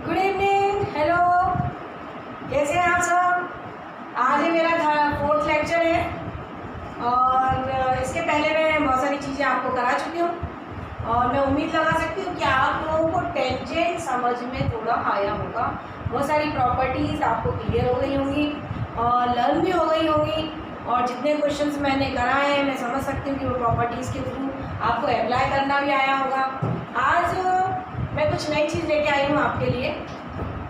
Good evening, hello, कैसे हैं आप सब। आज ये मेरा 4th लेक्चर है और इसके पहले मैं बहुत सारी चीज़ें आपको करा चुकी हूँ और मैं उम्मीद लगा सकती हूँ कि आप लोगों को टेंजेंट समझ में थोड़ा आया होगा। बहुत सारी प्रॉपर्टीज़ आपको क्लियर हो गई होंगी और लर्न भी हो गई होंगी और जितने क्वेश्चंस मैंने कराए हैं मैं समझ सकती हूँ कि वो प्रॉपर्टीज़ के थ्रू आपको अप्लाई करना भी आया होगा। आज मैं कुछ नई चीज़ लेके आई हूँ आपके लिए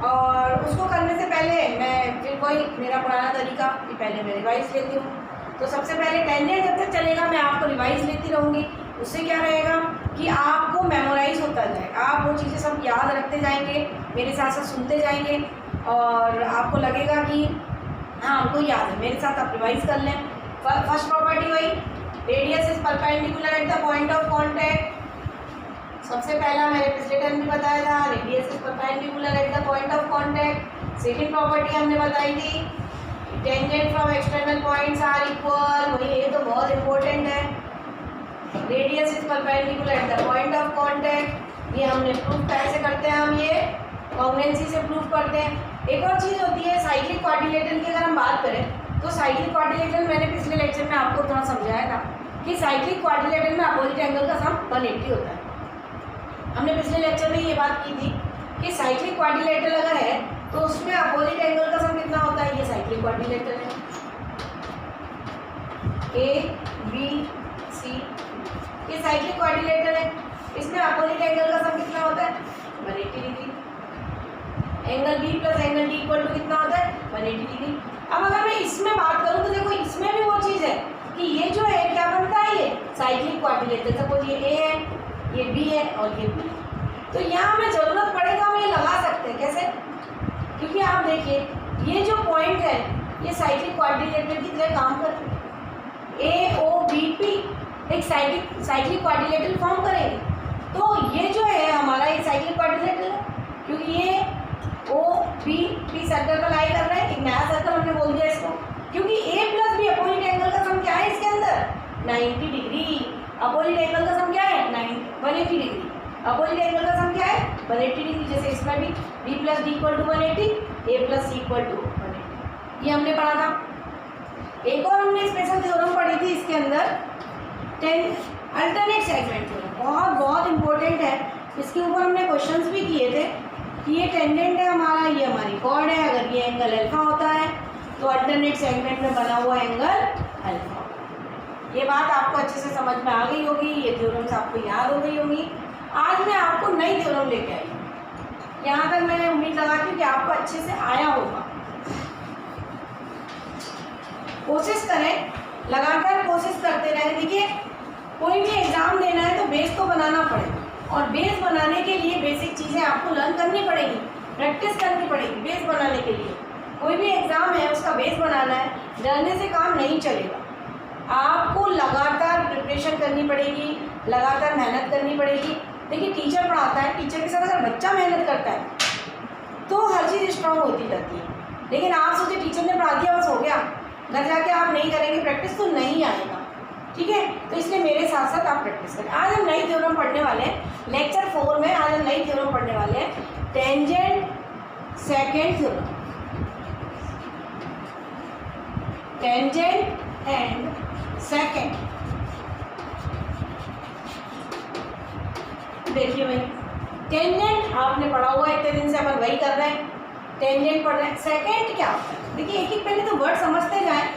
और उसको करने से पहले मैं फिर वही मेरा पुराना तरीका कि पहले मैं रिवाइज़ लेती हूँ। तो सबसे पहले टेंजेंट जब तक चलेगा मैं आपको रिवाइज़ लेती रहूँगी। उससे क्या रहेगा कि आपको मेमोराइज होता जाएगा, आप वो चीज़ें सब याद रखते जाएंगे, मेरे साथ साथ सुनते जाएंगे और आपको लगेगा कि हाँ हमको याद है। मेरे साथ आप रिवाइज़ कर लें। फर्स्ट प्रॉपर्टी वही, radius is perpendicular at the point of contact. सबसे पहला मैंने पिछले टाइम भी बताया था, radius is perpendicular at the point of contact. Second property हमने बताई थी, tangent from external points are equal. वही ये तो बहुत इंपॉर्टेंट है, radius is perpendicular at the point of contact. ये हमने प्रूफ कैसे करते हैं, हम ये कॉन्ग्रुएंसी से प्रूफ करते हैं। एक और चीज़ होती है साइक्लिक क्वाड्रिलेटरल की, अगर हम बात करें तो साइक्लिक क्वाड्रिलेटरल मैंने पिछले लेक्चर में आपको थोड़ा समझाया था कि साइक्लिक क्वाड्रिलेटरल में अपोजिट एंगल का सम 180 होता है। हमने पिछले लेक्चर में ये बात की थी कि साइक्लिक क्वाड्रिलेटरल अगर है तो उसमें अपोजिट एंगल का सम कितना होता है। ये साइक्लिक क्वाड्रिलेटरल है, ABC, ये साइक्लिक क्वाड्रिलेटरल है। इसमें अपोजिट एंगल का सम कितना होता है, 180 degree. Angle B plus angle D equal to कितना होता है, 180 डिग्री। अब अगर मैं इसमें बात करूँ तो देखो इसमें भी वो चीज़ है कि ये जो है क्या बनता है, ये साइक्लिक क्वाड्रिलेटरल। सपोज ये A है, ये B है और ये B, तो यहाँ हमें ज़रूरत पड़ेगा हम ये लगा सकते हैं। कैसे, क्योंकि आप देखिए ये जो पॉइंट है ये साइक्लिक क्वाड्रिलेटरल की तरह काम कर रहे हैं। AOBP एक साइक्लिक क्वाड्रिलेटरल फॉर्म करेंगे, तो ये जो है हमारा ये साइक्लिक क्वाड्रिलेटरल है क्योंकि ये OBP सर्कल पर लाई कर रहा है। एक नया सर्कल हमने बोल दिया इसको, क्योंकि A plus B opposite angle का सम क्या है इसके अंदर, 90 डिग्री। अपोजिट एंगल का सम क्या है, 180 डिग्री। अपोजिट एंगल का सम क्या है, 180 डिग्री। जैसे इसमें भी B plus D equal to 180, A plus C equal to 180, ये हमने पढ़ा था। एक और हमने स्पेशल थ्योरम पढ़ी थी इसके अंदर, अल्टरनेट सेगमेंट थ्योरम, बहुत इंपॉर्टेंट है। इसके ऊपर हमने क्वेश्चंस भी किए थे कि ये टेंजेंट है हमारा, ये हमारी कॉर्ड है, अगर ये एंगल अल्फा होता है तो अल्टरनेट सेगमेंट में बना हुआ एंगल अल्फा। ये बात आपको अच्छे से समझ में आ गई होगी, ये थ्योरम्स आपको याद हो गई होंगी। आज मैं आपको नई थ्योरम लेके आई हूँ। यहाँ तक मैंने उम्मीद लगाती हूँ कि आपको अच्छे से आया होगा। कोशिश करें, लगातार कोशिश करते रहें। देखिए कोई भी एग्ज़ाम देना है तो बेस तो बनाना पड़ेगा और बेस बनाने के लिए बेसिक चीज़ें आपको लर्न करनी पड़ेगी, प्रैक्टिस करनी पड़ेगी। बेस बनाने के लिए कोई भी एग्ज़ाम है उसका बेस बनाना है, डरने से काम नहीं चलेगा। आपको लगातार प्रिपरेशन करनी पड़ेगी, लगातार मेहनत करनी पड़ेगी। देखिए टीचर पढ़ाता है, टीचर के साथ अगर बच्चा मेहनत करता है तो हर चीज़ स्ट्रांग होती जाती है। लेकिन आप सोचिए टीचर ने पढ़ा दिया बस हो गया, घर जाके आप नहीं करेंगे प्रैक्टिस तो नहीं आएगा। ठीक है, तो इसलिए मेरे साथ साथ आप प्रैक्टिस करें। आज हम नई थ्योरम पढ़ने वाले हैं, लेक्चर 4 में आज हम नई थ्योरम पढ़ने वाले हैं, tangent second theorem. Tangent and second. देखिए भाई टेंजेंट आपने पढ़ा हुआ है, इतने दिन से अपन वही कर रहे हैं, टेंजेंट पढ़ रहे हैं। सेकेंड क्या होता है, देखिए एक एक पहले तो वर्ड समझते जाएं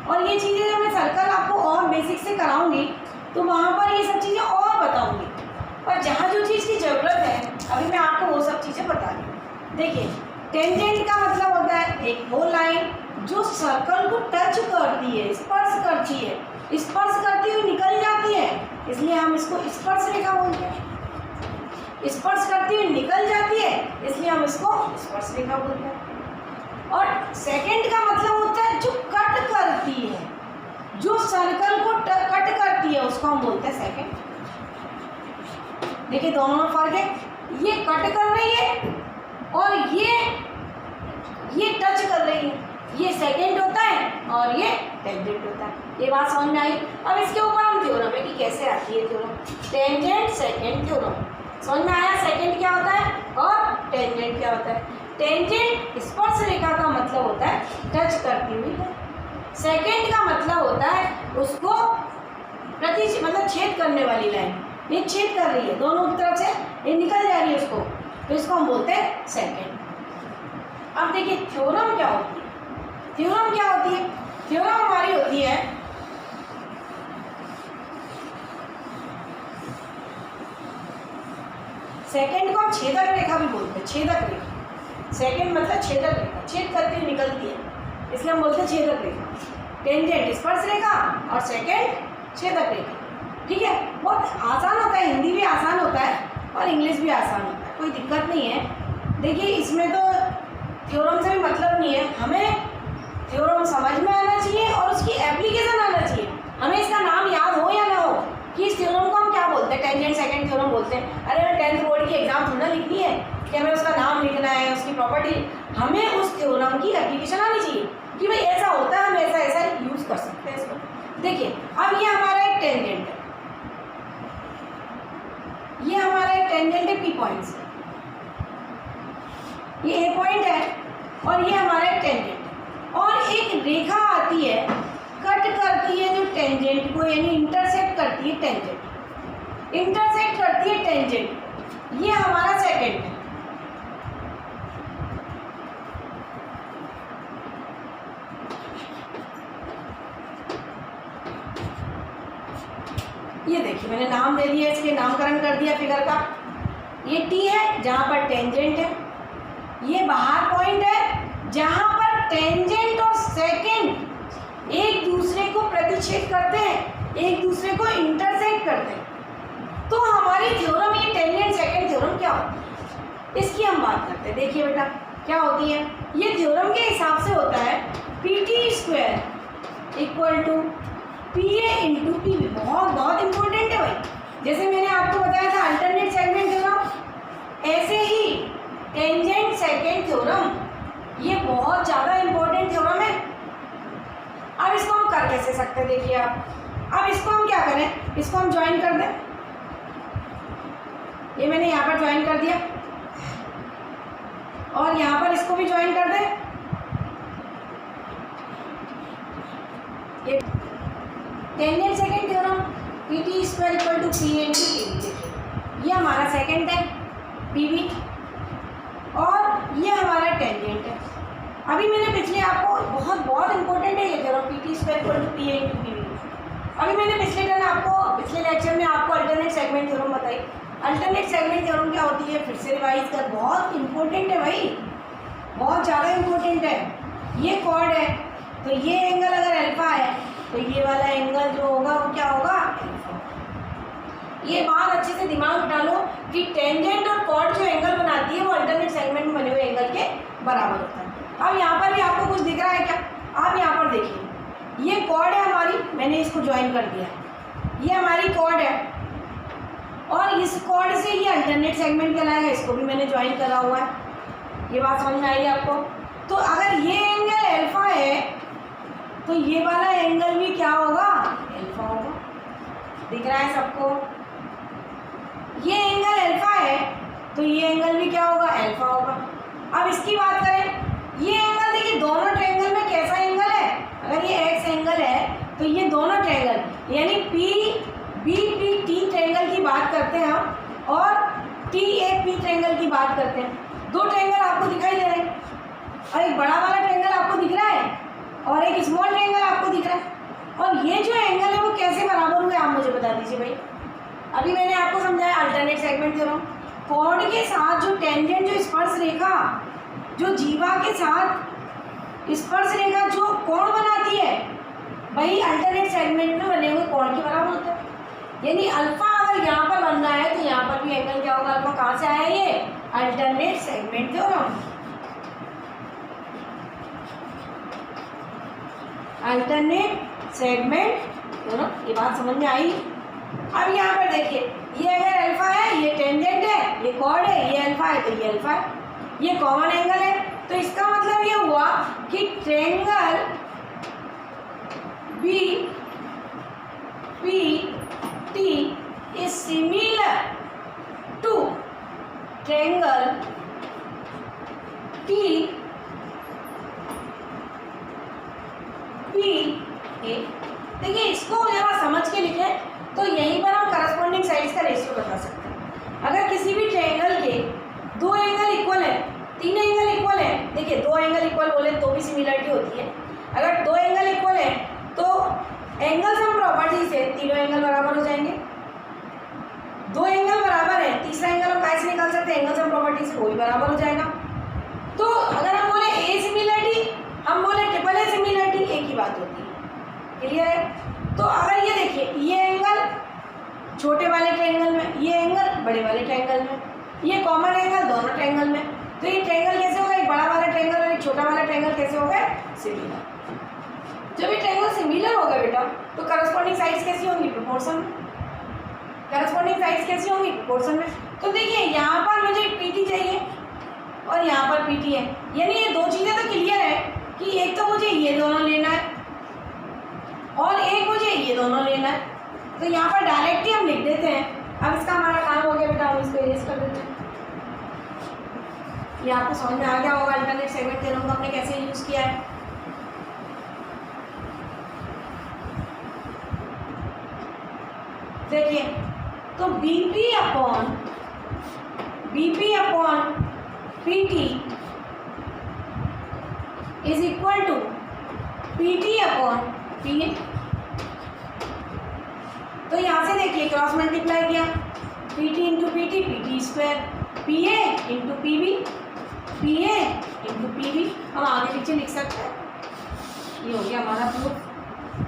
और ये चीज़ें जब मैं सर्कल आपको और बेसिक से कराऊंगी तो वहाँ पर ये सब चीज़ें और बताऊंगी, और जहाँ जो चीज़ की ज़रूरत है अभी मैं आपको वो सब चीज़ें बता रही हूँ। देखिए टेंजेंट का मतलब होता है एक वो लाइन जो सर्कल को टच करती है, स्पर्श करती है, स्पर्श करती हुई निकल जाती है, इसलिए हम इसको स्पर्श रेखा बोलते हैं। स्पर्श करती हुई निकल जाती है इसलिए हम इसको स्पर्श रेखा बोलते हैं। और सेकंड का मतलब होता है जो कट करती है, जो सर्कल को कट करती है उसको हम बोलते हैं सेकंड। देखिए दोनों में फर्क है, ये कट कर रही है और ये टच कर रही है, ये सेकंड होता है और ये टेंजेंट होता है। ये बात समझ में आई। अब इसके ऊपर हम थ्योरम है कि कैसे आती है थ्योरम, टेंजेंट सेकंड थ्योरम। समझ में आया सेकेंड क्या होता है और टेंजेंट क्या होता है। टेंजेंट स्पर्श रेखा का मतलब होता है टच करती हुई है। सेकेंड का मतलब होता है उसको मतलब छेद करने वाली लाइन, ये छेद कर रही है दोनों की तरफ से, ये निकल जा रही है उसको, तो इसको हम बोलते हैं सेकेंड। अब देखिए थ्योरम क्या होती है। थ्योरम क्या होती है? थ्योरम हमारी होती है सेकेंड को हम छेदक रेखा भी बोलते हैं, छेदक रेखा। सेकेंड मतलब छेदक रेखा, छेद करती हुई निकलती है, इसलिए हम बोलते हैं छेदक रेखा। टेंजेंट स्पर्श रेखा और सेकेंड छेदक रेखा। ठीक है, बहुत आसान होता है, हिंदी भी आसान होता है और इंग्लिश भी आसान होता है, कोई दिक्कत नहीं है। देखिए इसमें तो थ्योरम से भी मतलब नहीं है, हमें थ्योरम समझ में आना चाहिए और उसकी एप्लीकेशन आना चाहिए। हमें इसका नाम याद हो या ना हो कि इस थ्योरम को हम क्या बोलते हैं, टेंजेंट सेकेंड थ्योरम बोलते हैं। अरे हमें 10th बोर्ड की एग्जाम थोड़ा लिखनी है कि हमें उसका नाम लिखना है, उसकी प्रॉपर्टी, हमें उस थ्योरम की एप्लीकेशन आनी चाहिए कि भाई ऐसा होता है, हम ऐसा ऐसा यूज़ कर सकते हैं इसको। देखिए अब ये हमारा एक टेंजेंट है, ये हमारा एक टेंजेंट है, पी पॉइंट से, ये ए पॉइंट है और ये हमारा एक टेंजेंट, और एक रेखा आती है कट करती है जो टेंजेंट को, यानी इंटरसेक्ट करती है टेंजेंट, इंटरसेक्ट करती है टेंजेंट, ये हमारा सेकेंड है। ये देखिए मैंने नाम दे दिया, इसके नामकरण कर दिया फिगर का। ये टी है जहाँ पर टेंजेंट है, ये बाहर पॉइंट है जहाँ पर टेंजेंट और सेकेंड एक दूसरे को प्रतिच्छेद करते हैं, एक दूसरे को इंटरसेक्ट करते हैं। तो हमारी थ्योरम ये टेंजेंट सेकेंड थ्योरम क्या होती है, इसकी हम बात करते हैं। देखिए बेटा क्या होती है, ये थ्योरम के हिसाब से होता है PT² equal to PA into PB। बहुत इंपॉर्टेंट है भाई, जैसे मैंने आपको बताया था अल्टरनेट सेगमेंट थ्योरम, ऐसे ही टेंजेंट सेकेंड थ्योरम ये बहुत ज़्यादा इंपॉर्टेंट थ्योरम है। अब इसको हम कर कैसे सकते हैं, देखिए आप, अब इसको हम क्या करें, इसको हम ज्वाइन कर दें, ये मैंने यहाँ पर ज्वाइन कर दिया और यहाँ पर इसको भी ज्वाइन कर दें। ये tangent second theorem PT² equal to PA into PB, ये हमारा सेकेंड है PB और ये हमारा टेंजेंट है। अभी मैंने पिछले आपको बहुत इंपॉर्टेंट है ये theorem PT² equal to PA into PB। अभी मैंने पिछले लेक्चर में आपको अल्टरनेट सेगमेंट थ्योरम बताई। अल्टरनेट सेगमेंट थ्योरम क्या होती है, फिर से रिवाइज कर, बहुत इंपॉर्टेंट है भाई, बहुत ज़्यादा इंपॉर्टेंट है। ये कॉर्ड है तो ये एंगल अगर अल्फा है तो ये वाला एंगल जो होगा वो क्या होगा, अल्फा। ये बात अच्छे से दिमाग में डालो कि टेंजेंट और कॉर्ड जो एंगल बनाती है वो अल्टरनेट सेगमेंट में बने हुए एंगल के बराबर होता है। अब यहाँ पर भी आपको कुछ दिख रहा है क्या, आप यहाँ पर देखिए, ये कॉर्ड है हमारी, मैंने इसको ज्वाइन कर दिया, ये हमारी कॉर्ड है और इस कॉर्ड से ये अल्टरनेट सेगमेंट कहलाएगा, इसको भी मैंने ज्वाइन करा हुआ है। ये बात समझ में आई आपको। तो अगर ये एंगल अल्फा है तो ये वाला एंगल भी क्या होगा, अल्फा होगा। दिख रहा है सबको, ये एंगल अल्फा है तो ये एंगल भी क्या होगा, अल्फा होगा। अब इसकी बात करें, ये एंगल देखिए दोनों ट्रायंगल में कैसा एंगल है, अगर ये एक्स एंगल है तो ये दोनों ट्रायंगल यानी PBPT ट्रायंगल की बात करते हैं हम और TAP ट्रायंगल की बात करते हैं। दो ट्रायंगल आपको दिखाई दे रहे हैं और एक बड़ा वाला ट्रायंगल आपको दिख रहा है और एक स्मॉल ट्रायंगल आपको दिख रहा है, और ये जो एंगल है वो कैसे बराबर हुए आप मुझे बता दीजिए भाई। अभी मैंने आपको समझाया अल्टरनेट सेगमेंट थ्योरम, कॉर्ड के साथ जो टेंजेंट, जो स्पर्श रेखा, जो जीवा के साथ स्पर्श रेखा जो कोण बनाती है वही अल्टरनेट सेगमेंट में बने हुए कोण के बराबर होता है। यानी अल्फा अगर यहाँ पर बन रहा है तो यहाँ पर भी एंगल क्या होगा, अल्फा कहाँ से आया, ये alternate segment theorem, alternate segment theorem. ये बात समझ में आई। अब यहाँ पर देखिए, ये अगर अल्फा है, ये टेंजेंट है, ये कॉर्ड है, ये अल्फा है तो ये अल्फा है, ये कॉमन एंगल है, तो इसका मतलब ये हुआ कि triangle BPT is similar to triangle T P A. देखिए इसको जरा समझ के लिखें तो यहीं पर हम करस्पॉन्डिंग साइड्स का रेशियो बता सकते हैं। अगर किसी भी ट्रायंगल के दो एंगल इक्वल है, तीन एंगल इक्वल है, देखिए दो एंगल इक्वल बोले तो भी सिमिलरिटी होती है। अगर दो एंगल इक्वल है तो एंगल सम प्रॉपर्टी से तीनों एंगल बराबर हो जाएंगे। दो एंगल बराबर है, तीसरा एंगल हम कैसे निकाल सकते हैं, एंगल सम प्रॉपर्टी से वो भी बराबर हो जाएगा। तो अगर हम बोले ए सिमिलरिटी, हम बोले ट्रिपल ए सिमिलरिटी, एक ही बात होती है। क्लियर है? तो अगर ये देखिए ये एंगल छोटे वाले ट्रायंगल में, ये एंगल बड़े वाले ट्रायंगल में, ये कॉमन एंगल दोनों ट्रायंगल में, तो ये ट्रायंगल कैसे होगा, एक बड़ा वाला ट्रायंगल और एक छोटा वाला ट्रायंगल कैसे होगा, सिमिलर। जब ये ट्रायंगल सिमिलर होगा बेटा तो करस्पॉन्डिंग साइड्स कैसी होंगी, प्रोपोर्शन में। करस्पॉन्डिंग साइड्स कैसी होंगी, प्रोपोर्शन में। तो देखिए यहाँ पर मुझे पीटी चाहिए और यहाँ पर पीटी है, यानी ये दो चीज़ें तो क्लियर है कि एक तो मुझे ये दोनों लेना है और एक मुझे ये दोनों लेना है। तो यहाँ पर डायरेक्ट ही हम लिख देते हैं। अब इसका हमारा काम हो गया बेटा, हम इसको इरेज कर देते हैं। ये आपको समझ में आ गया होगा अल्टरनेट सेगमेंट थ्योरम को हमने कैसे यूज़ किया है। देखिए तो BP upon PT is equal to PT upon PA। तो यहाँ से देखिए क्रॉस मल्टीप्लाई किया, PT into PT, PT square, PA into PB, PA into PB। हम आगे पीछे लिख सकते हैं। ये हो गया हमारा proof.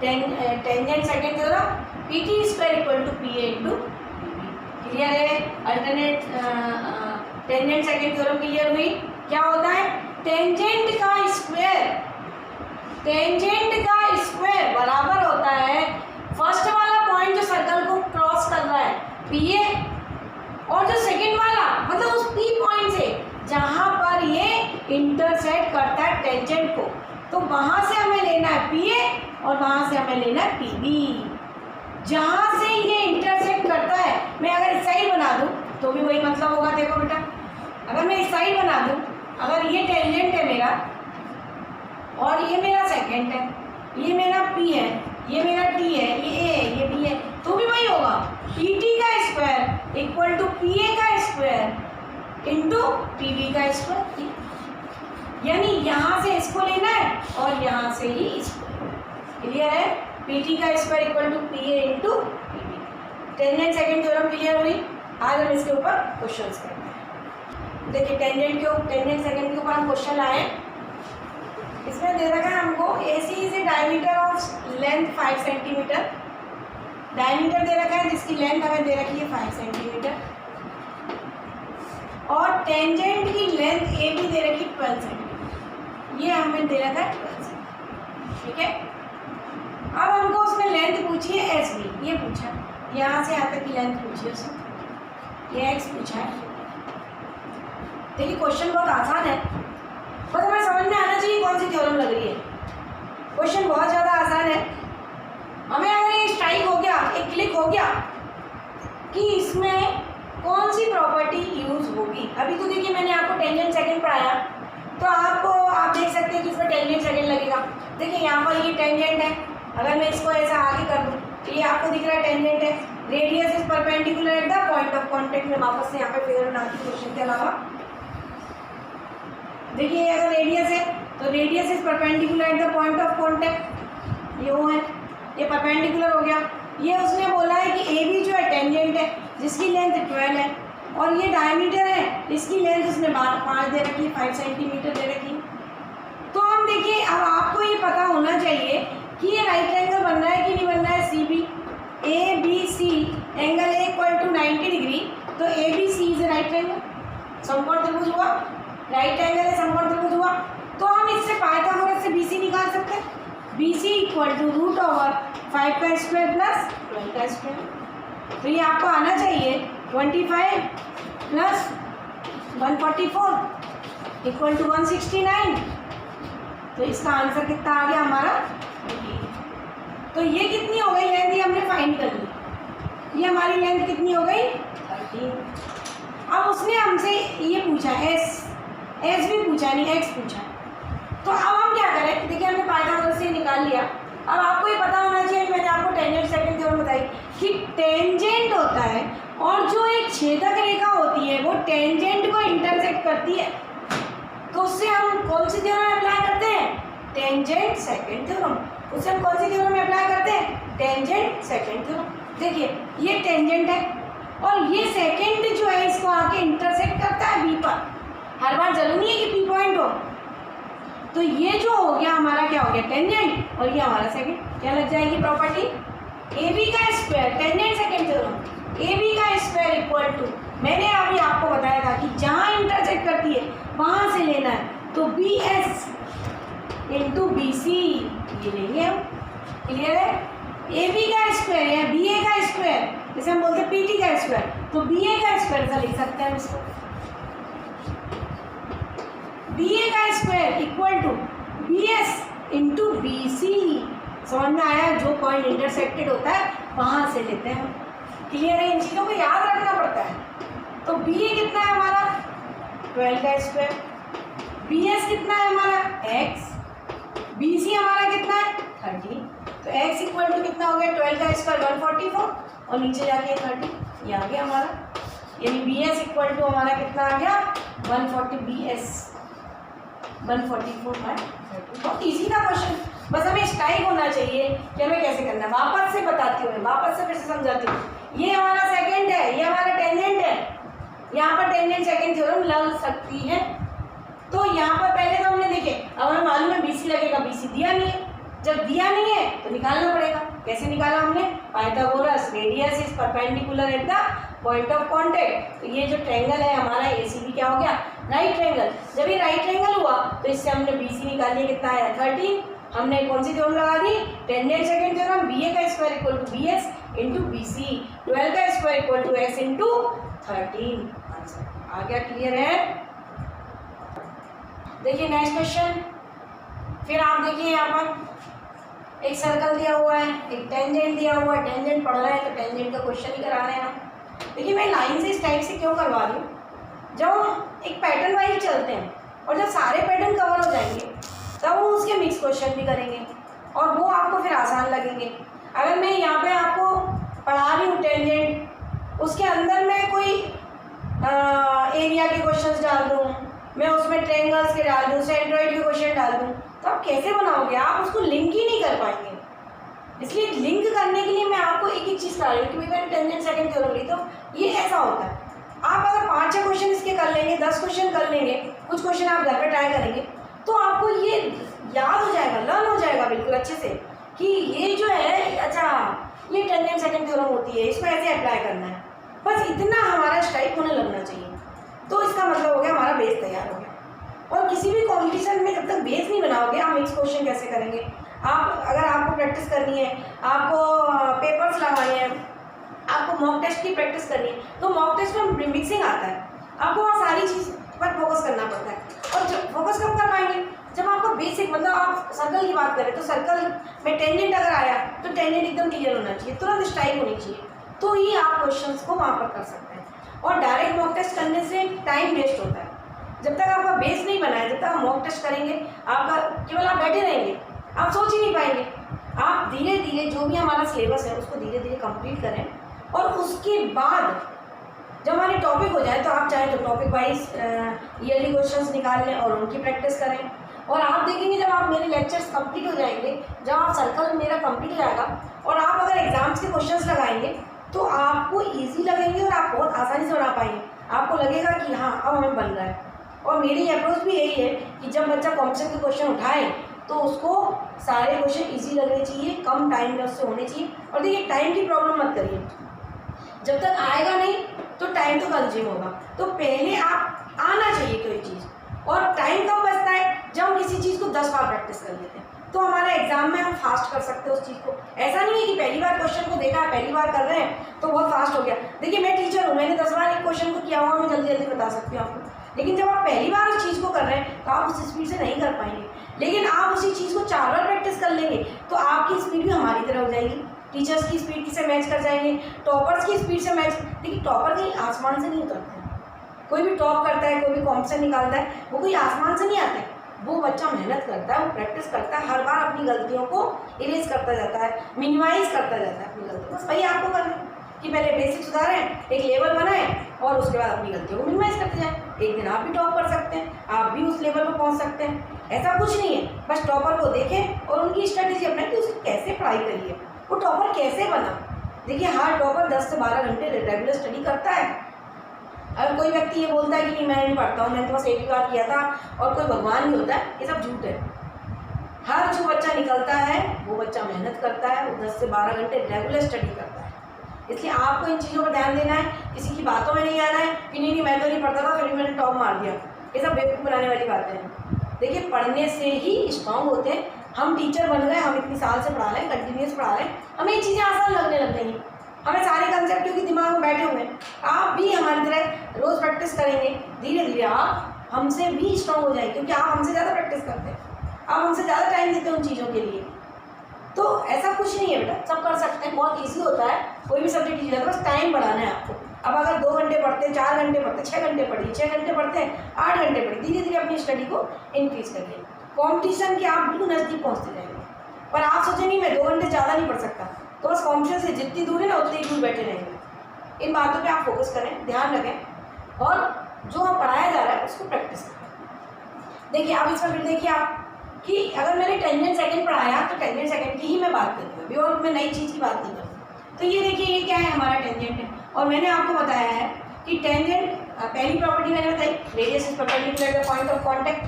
Tangent second theorem, PT square equal to PA into PB। Clear है? Alternate tangent second theorem clear हुई। क्या होता है, टेंजेंट का स्क्वायर बराबर होता है फर्स्ट वाला पॉइंट जो सर्कल को क्रॉस कर रहा है PA, और जो सेकंड वाला मतलब उस P पॉइंट से जहां पर ये इंटरसेक्ट करता है टेंजेंट को, तो वहां से हमें लेना है PA और वहां से हमें लेना है PB। जहां से ये इंटरसेक्ट करता है, मैं अगर इस साइड बना दूं तो भी वही मतलब होगा। देखो बेटा, अगर मैं इस साइड बना दूं, अगर ये टेंजेंट है मेरा और ये मेरा सेकंड है, ये मेरा P है, ये मेरा T है, ये A है, ये B है, तो भी वही होगा। PT का स्क्वायर इक्वल टू PA का स्क्वायर इंटू PB का स्क्वायर। यानी यहाँ से इसको लेना है और यहाँ से ही इसको। क्लियर है? PT का square equal to PA into PB। Tangent second theorem clear हुई। आज हम इसके ऊपर क्वेश्चंस करते हैं। देखिए टेंजेंट सेकंड के ऊपर हम क्वेश्चन लाए। इसमें दे रखा है हमको AC is a diameter of length 5 centimetre. Diameter दे रखा है जिसकी लेंथ हमें दे रखी है 5 सेंटीमीटर, और टेंजेंट की लेंथ AB दे रखी 12 सेंटीमीटर। ये हमें दे रखा है 12 सेंटीमीटर। ठीक है, अब हमको उसमें लेंथ पूछी है SB, ये पूछा, यहाँ से यहाँ तक की लेंथ पूछी है उसने, ये X पूछा है। देखिए क्वेश्चन बहुत आसान है, बस हमें समझ में आना चाहिए कौन सी थ्योरम लग रही है। क्वेश्चन बहुत ज़्यादा आसान है। हमें अगर ये स्ट्राइक हो गया, एक क्लिक हो गया कि इसमें कौन सी प्रॉपर्टी यूज़ होगी। अभी तो देखिए मैंने आपको टेंजेंट सेकंड पढ़ाया, तो आप देख सकते हैं कि इसमें टेंजेंट सेकंड लगेगा। देखिए यहाँ पर ये टेंजेंट है, अगर मैं इसको ऐसा आगे कर दूँ तो ये आपको दिख रहा है टेंजेंट है। Radius is perpendicular at the point of contact में वापस से यहाँ पे फिगर बनाती क्वेश्चन के अलावा। देखिए अगर रेडियस है तो radius is perpendicular at the point of contact, ये वो है, ये परपेंडिकुलर हो गया। ये उसने बोला है कि AB जो है टेंजेंट है जिसकी लेंथ 12 है, और ये डायमीटर है, इसकी लेंथ उसने 5 दे रखी है, 5 सेंटीमीटर दे रखी है। तो हम देखिए अब आपको ये पता होना चाहिए कि ये राइट एंगल बन रहा है कि नहीं बन रहा है। CB ABC angle A equal to 90 degree, तो ABC इज राइट एंगल, समकोण त्रिभुज हुआ, राइट एंगल है, समकोण त्रिभुज हुआ। तो हम इससे पाइथागोरस से BC निकाल सकते हैं। BC equal to root over 5 का स्क्वायर प्लस 12 का स्क्वायर। तो ये आपको आना चाहिए 25 प्लस 144 इक्वल टू 169। तो इसका आंसर कितना आ गया हमारा 28। तो ये कितनी हो गई लेंथ, ये हमने फाइंड कर ली। ये हमारी लेंथ कितनी हो गई 13। अब उसने हमसे ये पूछा एस भी पूछा नहीं, एक्स पूछा। तो अब हम क्या करें, देखिए हमने पाइथागोरस से निकाल लिया। अब आपको ये पता होना चाहिए, मैंने आपको टेंजेंट सेकंड थ्योरम बताई कि टेंजेंट होता है और जो एक छेदक रेखा होती है वो टेंजेंट को इंटरसेक्ट करती है। तो उससे हम कौन सी थ्योरम अप्लाई करते हैं, टेंजेंट सेकंड थ्योरम। उससे हम कौन सी थ्योरम अप्लाई करते हैं, टेंजेंट सेकंड थ्योरम। देखिए ये टेंजेंट है और ये सेकंड जो है इसको आके इंटरसेक्ट करता है बी पर। हर बार जरूरी नहीं है कि पी पॉइंट हो। तो ये जो हो गया हमारा क्या हो गया, टेंजेंट, और ये हमारा सेकंड। क्या लग जाएगी प्रॉपर्टी, ए बी का square, tangent second theorem, A B का स्क्वायर इक्वल टू, मैंने अभी आपको बताया था कि जहाँ इंटरसेक्ट करती है वहाँ से लेना है, तो B S into B C, ये लेंगे हम। क्लियर है, ए बी का स्क्वायर या बी ए का स्क्वायर, जैसे हम बोलते हैं पी टी का स्क्वायर, तो बी ए का स्क्वायर ऐसा लिख सकते हैं इसको, बी ए का square equal to B S into B C. समझ में आया, जो पॉइंट इंटरसेक्टेड होता है वहाँ से लेते हैं हम। क्लियर है, इन चीज़ों को याद रखना पड़ता है। तो बी ए कितना है हमारा 12 का स्क्वायर, बी एस कितना है हमारा x, बी सी हमारा कितना है 30। तो x इक्वल टू कितना हो गया 12 का स्क्वायर 144 और नीचे जाके 30, ये आ गया हमारा। यानी बी एस इक्वल टू हमारा कितना आ गया 140, बी एस 144/30। बहुत ईजी था क्वेश्चन, बस हमें स्ट्राइक होना चाहिए कि हमें कैसे करना है। वापस से बताती हूँ मैं, वापस से फिर से समझाती हूँ। ये हमारा सेकंड है, ये हमारा टेंजेंट है, यहाँ पर टेंजेंट सेकंड थ्योरम लग सकती है। तो यहाँ पर पहले तो हमने देखे, अब हमें मालूम है BC लगेगा, BC दिया नहीं है। जब दिया नहीं है तो निकालना पड़ेगा। कैसे निकाला हमने, Pythagoras radius is perpendicular at the point of contact. तो ये जो ट्रायंगल है हमारा ACB क्या हो गया, राइट ट्रायंगल। जब ये राइट ट्रायंगल हुआ तो इससे हमने BC निकाल लिया, कितना आया 13। हमने कौन सी थ्योरम लगा दी, टेंजेंट सेकंड थ्योरम, BA का square equal to BS into BC, 12 का square equal to S into 13। Answer आ गया, क्लियर है। देखिए नेक्स्ट क्वेश्चन, फिर आप देखिए यहाँ पर एक सर्कल दिया हुआ है, एक टेंजेंट दिया हुआ है। टेंजेंट पढ़ रहे हैं तो टेंजेंट का क्वेश्चन ही करा रहे हैं हम। देखिए मैं लाइन से इस टाइप से क्यों करवा रही हूँ, जब हम एक पैटर्न वाइज चलते हैं और जब सारे पैटर्न कवर हो जाएंगे तब वो उसके मिक्स क्वेश्चन भी करेंगे और वो आपको फिर आसान लगेंगे। अगर मैं यहाँ पे आपको पढ़ा रही हूँ टेंजेंट, उसके अंदर मैं कोई एरिया के क्वेश्चंस डाल दूँ, मैं उसमें ट्रायंगल्स के डाल दूँ, सेंट्रॉइड के क्वेश्चन डाल दूँ, तो आप कैसे बनाओगे, आप उसको लिंक ही नहीं कर पाएंगे। इसलिए लिंक करने के लिए मैं आपको एक एक चीज़ करा रही हूँ कि मैंने टेंजेंट सेकंड थ्योरम ली, तो ये ऐसा होता है। आप अगर 5-6 क्वेश्चन इसके कर लेंगे, 10 क्वेश्चन कर लेंगे, कुछ क्वेश्चन आप घर पे ट्राई करेंगे, तो आपको ये याद हो जाएगा, लर्न हो जाएगा बिल्कुल अच्छे से कि ये जो है, अच्छा ये टेंजेंट सेकंड थ्योरम होती है, इसको ऐसे अप्लाई करना है। बस इतना हमारा स्ट्राइक होने लगना चाहिए, तो इसका मतलब हो गया हमारा बेस तैयार हो गया। और किसी भी कॉम्पिटिशन में जब तक बेस नहीं बनाओगे, आप मिक्स क्वेश्चन कैसे करेंगे। आप अगर आपको प्रैक्टिस करनी है, आपको पेपर्स लगाने हैं, आपको मॉक टेस्ट की प्रैक्टिस करनी है, तो मॉक टेस्ट में मिक्सिंग आता है, आपको वहाँ सारी चीज़ पर फोकस करना पड़ता है। और जब फोकस कब कर पाएंगे, जब आपको बेसिक, मतलब आप सर्कल की बात करें तो सर्कल में टेंजेंट अगर आया तो टेंजेंट एकदम क्लियर होना चाहिए, तुरंत स्ट्राइक होनी चाहिए, तो ही आप क्वेश्चंस को वहाँ पर कर सकते हैं। और डायरेक्ट मॉक टेस्ट करने से टाइम वेस्ट होता है। जब तक आपका बेस नहीं बना है, जब तक आप मॉक टेस्ट करेंगे, आपका केवल आप बैठे रहेंगे, आप सोच ही नहीं पाएंगे। आप धीरे धीरे जो भी हमारा सिलेबस है उसको धीरे धीरे कंप्लीट करें, और उसके बाद जब हमारे टॉपिक हो जाए तो आप चाहें तो टॉपिक वाइज ईयरली क्वेश्चंस निकाल लें और उनकी प्रैक्टिस करें। और आप देखेंगे जब आप मेरे लेक्चर्स कंप्लीट हो जाएंगे, जब आप सर्कल मेरा कंप्लीट हो जाएगा और आप अगर एग्जाम्स के क्वेश्चंस लगाएंगे तो आपको ईजी लगेंगे और आप बहुत आसानी से बना पाएंगे। आपको लगेगा कि हाँ अब हमें बन रहा है। और मेरी अप्रोच भी यही है कि जब बच्चा कॉम्पिटिशन के क्वेश्चन उठाए तो उसको सारे क्वेश्चन इजी लगने चाहिए, कम टाइम में उससे होने चाहिए। और देखिए टाइम की प्रॉब्लम मत करिए, जब तक आएगा नहीं तो टाइम तो कंज्यूम होगा। तो पहले आप आना चाहिए कोई चीज़, और टाइम कब बचता है, जब हम किसी चीज़ को 10 बार प्रैक्टिस कर लेते हैं तो हमारा एग्जाम में हम फास्ट कर सकते हैं उस चीज़ को। ऐसा नहीं है कि पहली बार क्वेश्चन को देखा, पहली बार कर रहे हैं तो बहुत फास्ट हो गया। देखिए मैं टीचर हूँ, मैंने 10 बार एक क्वेश्चन को किया हुआ, मैं जल्दी जल्दी बता सकती हूँ आपको। लेकिन जब आप पहली बार उस चीज़ को कर रहे हैं तो आप उस स्पीड से नहीं कर पाएंगे। लेकिन आप उसी चीज़ को 4 बार प्रैक्टिस कर लेंगे तो आपकी स्पीड भी हमारी तरह हो जाएगी, टीचर्स की स्पीड से मैच कर जाएंगे, टॉपर्स की स्पीड से मैच। देखिए टॉपर कहीं आसमान से नहीं उतरते हैं, कोई भी टॉप करता है, कोई भी कॉम्पिटिशन निकालता है, वो कोई आसमान से नहीं आता है। वो बच्चा मेहनत करता है, वो प्रैक्टिस करता है, हर बार अपनी गलतियों को इरेज करता जाता है, मिनिमाइज करता जाता है अपनी गलतियों। बस वही आपको करना है कि पहले बेसिक सुधारें, एक लेवल बनाएं और उसके बाद अपनी गलतियों को मिनिमाइज करते जाएं। एक दिन आप भी टॉप कर सकते हैं, आप भी उस लेवल पर पहुंच सकते हैं। ऐसा कुछ नहीं है, बस टॉपर को देखें और उनकी स्ट्रेटेजी अपनाएं कि उसने कैसे पढ़ाई करी है, वो टॉपर कैसे बना। देखिए हर टॉपर 10 से 12 घंटे रेगुलर स्टडी करता है। अगर कोई व्यक्ति ये बोलता है कि नहीं मैं नहीं पढ़ता हूँ, मैंने तो बस एक ही बार किया था और कोई भगवान नहीं होता है, ये सब झूठ है। हर जो बच्चा निकलता है वो बच्चा मेहनत करता है, वो 10 से 12 घंटे रेगुलर स्टडी करता है। इसलिए आपको इन चीज़ों पर ध्यान देना है, किसी की बातों में नहीं आना है कि नहीं मैं तो नहीं पढ़ता था फिर मैंने टॉप मार दिया। ये सब बेवकूफ़ बनाने वाली बातें हैं। देखिए पढ़ने से ही स्ट्रॉन्ग होते हैं। हम टीचर बन गए, हम इतनी साल से पढ़ा रहे हैं, कंटिन्यूस पढ़ा रहे हैं, हमें ये चीज़ें आसान लगने लग गई, हमें सारे कंसेप्ट क्योंकि दिमाग में बैठे हुए हैं। आप भी हमारी तरह रोज़ प्रैक्टिस करेंगे, धीरे धीरे आप हमसे भी स्ट्रॉन्ग हो जाएंगे, क्योंकि आप हमसे ज़्यादा प्रैक्टिस करते हैं, आप हमसे ज़्यादा टाइम देते हैं उन चीज़ों के लिए। तो ऐसा कुछ नहीं है बेटा, सब कर सकते हैं, बहुत ईजी होता है, कोई भी सब्जेक्ट ईजी होता है, बस टाइम बढ़ाना है आपको। अब अगर 2 घंटे पढ़ते हैं, 4 घंटे पढ़ते हैं, 6 घंटे पढ़िए, 6 घंटे पढ़ते हैं, 8 घंटे पढ़िए, धीरे धीरे अपनी स्टडी को इंक्रीज करिए। कॉम्पिटिशन के आप बिल्कुल नज़दीक पहुँचते जाएंगे। पर आप सोचें नहीं मैं 2 घंटे ज़्यादा नहीं पढ़ सकता, तो बस कॉम्पिटिशन से जितनी दूर है ना उतनी दूर बैठे रहेंगे। इन बातों पे आप फोकस करें, ध्यान रखें और जो हम पढ़ाया जा रहा है उसको प्रैक्टिस करें। देखिए आप इसमें फिर देखिए आप कि अगर मैंने टेंजेंट सेकंड पढ़ाया तो टेंजेंट सेकंड की ही मैं बात करती हूँ अभी, और मैं नई चीज़ की बात नहीं करती। तो ये देखिए ये क्या है, हमारा टेंजेंट है और मैंने आपको बताया है कि टेंजेंट पहली प्रॉपर्टी मैंने बताई radius is perpendicular to the point of contact.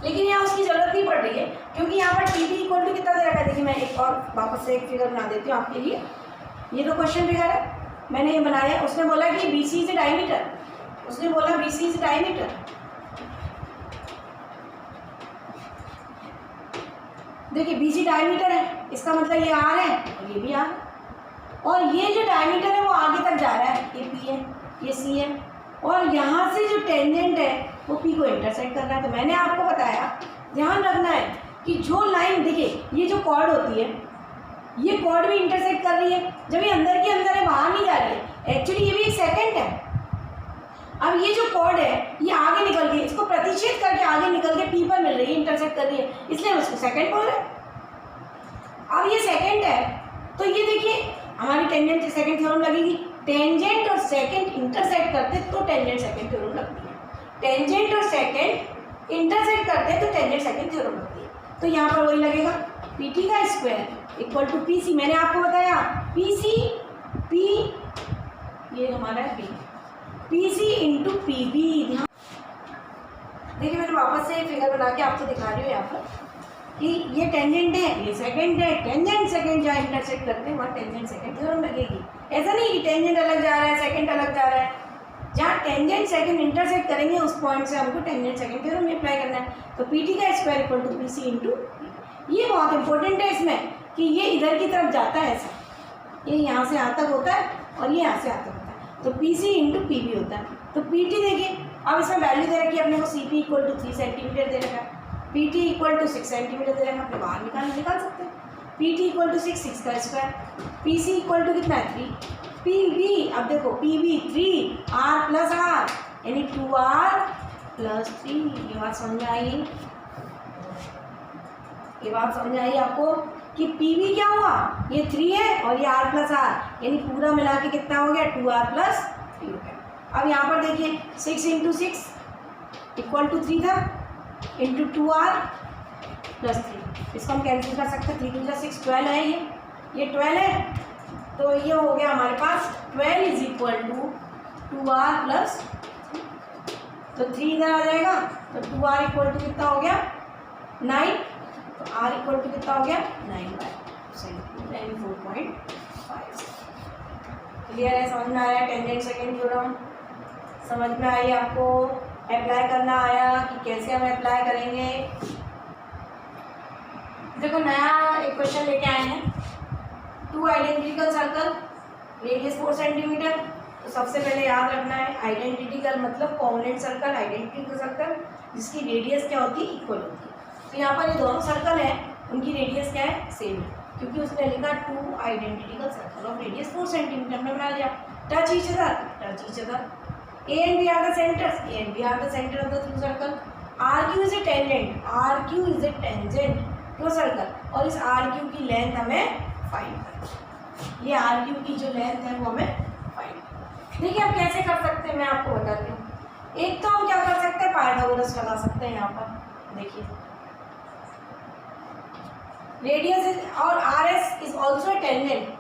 लेकिन यहाँ उसकी जरूरत नहीं पड़ रही है क्योंकि यहाँ पर टी बी इक्वल टू कितना दे रखा है। देखिए मैं एक और वापस से एक फिगर बना देती हूँ आपके लिए। ये तो क्वेश्चन फिगर है, मैंने ये बनाया। उसने बोला कि बी सी इज डायमीटर, उसने बोला बी सी इज डायमीटर। देखिए बी सी डायमीटर है, इसका मतलब ये आर है और ये भी आर है, और ये जो डायमीटर है वो आगे तक जा रहा है, ये पी है, ये सी है, और यहाँ से जो टेंजेंट है वो पी को इंटरसेक्ट कर रहा है। तो मैंने आपको बताया ध्यान रखना है कि जो लाइन, देखिए ये जो कॉर्ड होती है ये कॉर्ड भी इंटरसेक्ट कर रही है, जब ये अंदर के अंदर है बाहर नहीं जा रही है। एक्चुअली ये भी एक सेकंड है। अब ये जो कॉर्ड है ये आगे निकल के, इसको प्रतिच्छेद करके आगे निकल के पी पर मिल रही है, इंटरसेक्ट कर रही है, इसलिए हम इसको सेकंड बोल रहे हैं। अब ये सेकंड है तो ये देखिए हमारी टेंजेंट से सेकंड थ्योरम लगेगी। टेंजेंट और सेकंड इंटरसेक्ट करते तो टेंजेंट सेकंड थ्योरम लगती है, टेंजेंट और सेकंड इंटरसेक्ट करते तो टेंजेंट सेकंड थ्योरम लगती है। तो यहाँ पर वही लगेगा पी टी का square equal to P C. मैंने आपको बताया पी सी, पी ये हमारा है P C into P B. देखिए मैंने वापस से फिगर बना के आपको दिखा रही हूँ यहाँ पर कि ये टेंजेंट है, ये सेकंड है, टेंजेंट सेकंड जहाँ इंटरसेक्ट करते हैं वहाँ टेंजेंट सेकंड थ्योरम लगेगी। ऐसा नहीं कि टेंजेंट अलग जा रहा है सेकंड अलग जा रहा है, जहाँ टेंजेंट सेकंड इंटरसेक्ट करेंगे उस पॉइंट से हमको टेंजेंट सेकंड थ्योरम अप्लाई करना है। तो पी टी का square equal to P C into, ये बहुत इंपॉर्टेंट है इसमें कि ये इधर की तरफ जाता है, ऐसा ये यहाँ से यहाँ तक होता है और ये यहाँ से यहाँ तक होता है, तो P C into P B होता है। तो पी टी देखिए अब इसमें वैल्यू दे रखी है अपने को, C P equal to 3 centimetre दे रखा है, P T equal to 6 centimetre दे रखा है, अपने बाहर निकाल सकते हैं। पी टी इक्वल टू 6 का square, P C equal to कितना है 3, पी बी अब देखो P B 3 r plus r यानी 2r प्लस 3। ये बात समझ में आई, ये बात समझ आई आपको कि पी बी क्या हुआ, ये 3 है और ये r प्लस आर यानी पूरा मिला के कितना हो गया 2r प्लस 3 हो गया। अब यहाँ पर देखिए 6 इंटू 6 इक्वल टू 3 था इंटू 2r प्लस 3, इसको हम कैंसिल कर सकते हैं। 3 2 6 12 है, ये 12 है, तो ये हो गया हमारे पास 12 is equal to 2r plus, तो 3 इधर आ जाएगा तो 2r इक्वल टू कितना हो गया 9, तो r इक्वल टू कितना हो गया 9/4.5। क्लियर है, समझ में आया टेंजेंट सेकंड थ्योरम, समझ में आई आपको, अप्लाई करना आया कि कैसे हम अप्लाई करेंगे। देखो नया एक क्वेश्चन लेके आए हैं, 2 आइडेंटिकल सर्कल रेडियस 4 सेंटीमीटर। तो सबसे पहले याद रखना है आइडेंटिकल मतलब कॉम्प्लेमेंट सर्कल, आइडेंटिकल सर्कल जिसकी रेडियस क्या होती है इक्वल होती है। तो यहाँ पर ये दोनों सर्कल हैं उनकी रेडियस क्या है सेम है, क्योंकि उसने लिखा 2 identical circle of radius 4 centimetre में बना लिया। Touch each other, touch each other, A and B are the centers. A and B are the center of the true circle. RQ is a tangent. RQ is a tangent to a circle. और इस RQ की length हमें find करनी है। ये RQ की जो length है वो हमें फाइंड करनी है। देखिए अब कैसे कर सकते हैं मैं आपको बताती हूँ। एक तो हम क्या कर सकते हैं, पाइथागोरस लगा सकते हैं यहाँ पर। देखिए रेडियस इज और RS is also a tangent.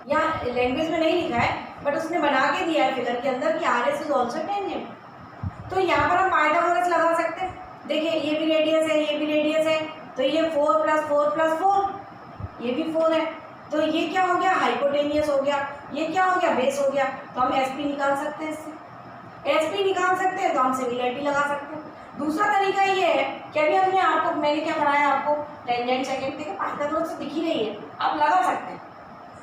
यहाँ लैंग्वेज में नहीं लिखा है बट उसने बना के दिया है फिगर के अंदर कि RS इज ऑल्सो टेंजेंट। तो यहाँ पर हम पाइथागोरस लगा सकते हैं। देखिए ये भी रेडियस है, ये भी रेडियस है, तो ये 4 + 4 + 4, ये भी 4 है, तो ये क्या हो गया, हाइपोटेनियस हो गया। ये क्या हो गया, बेस हो गया। तो हम SP निकाल सकते हैं इससे। SP निकाल सकते हैं तो हम सिमिलरिटी लगा सकते हैं। दूसरा तरीका ये है कि अभी हमने आपको, मैंने क्या पढ़ाया आपको, टेंजेंट सेकंड। देखिए पाइथागोरस दिख ही रही है, आप लगा सकते हैं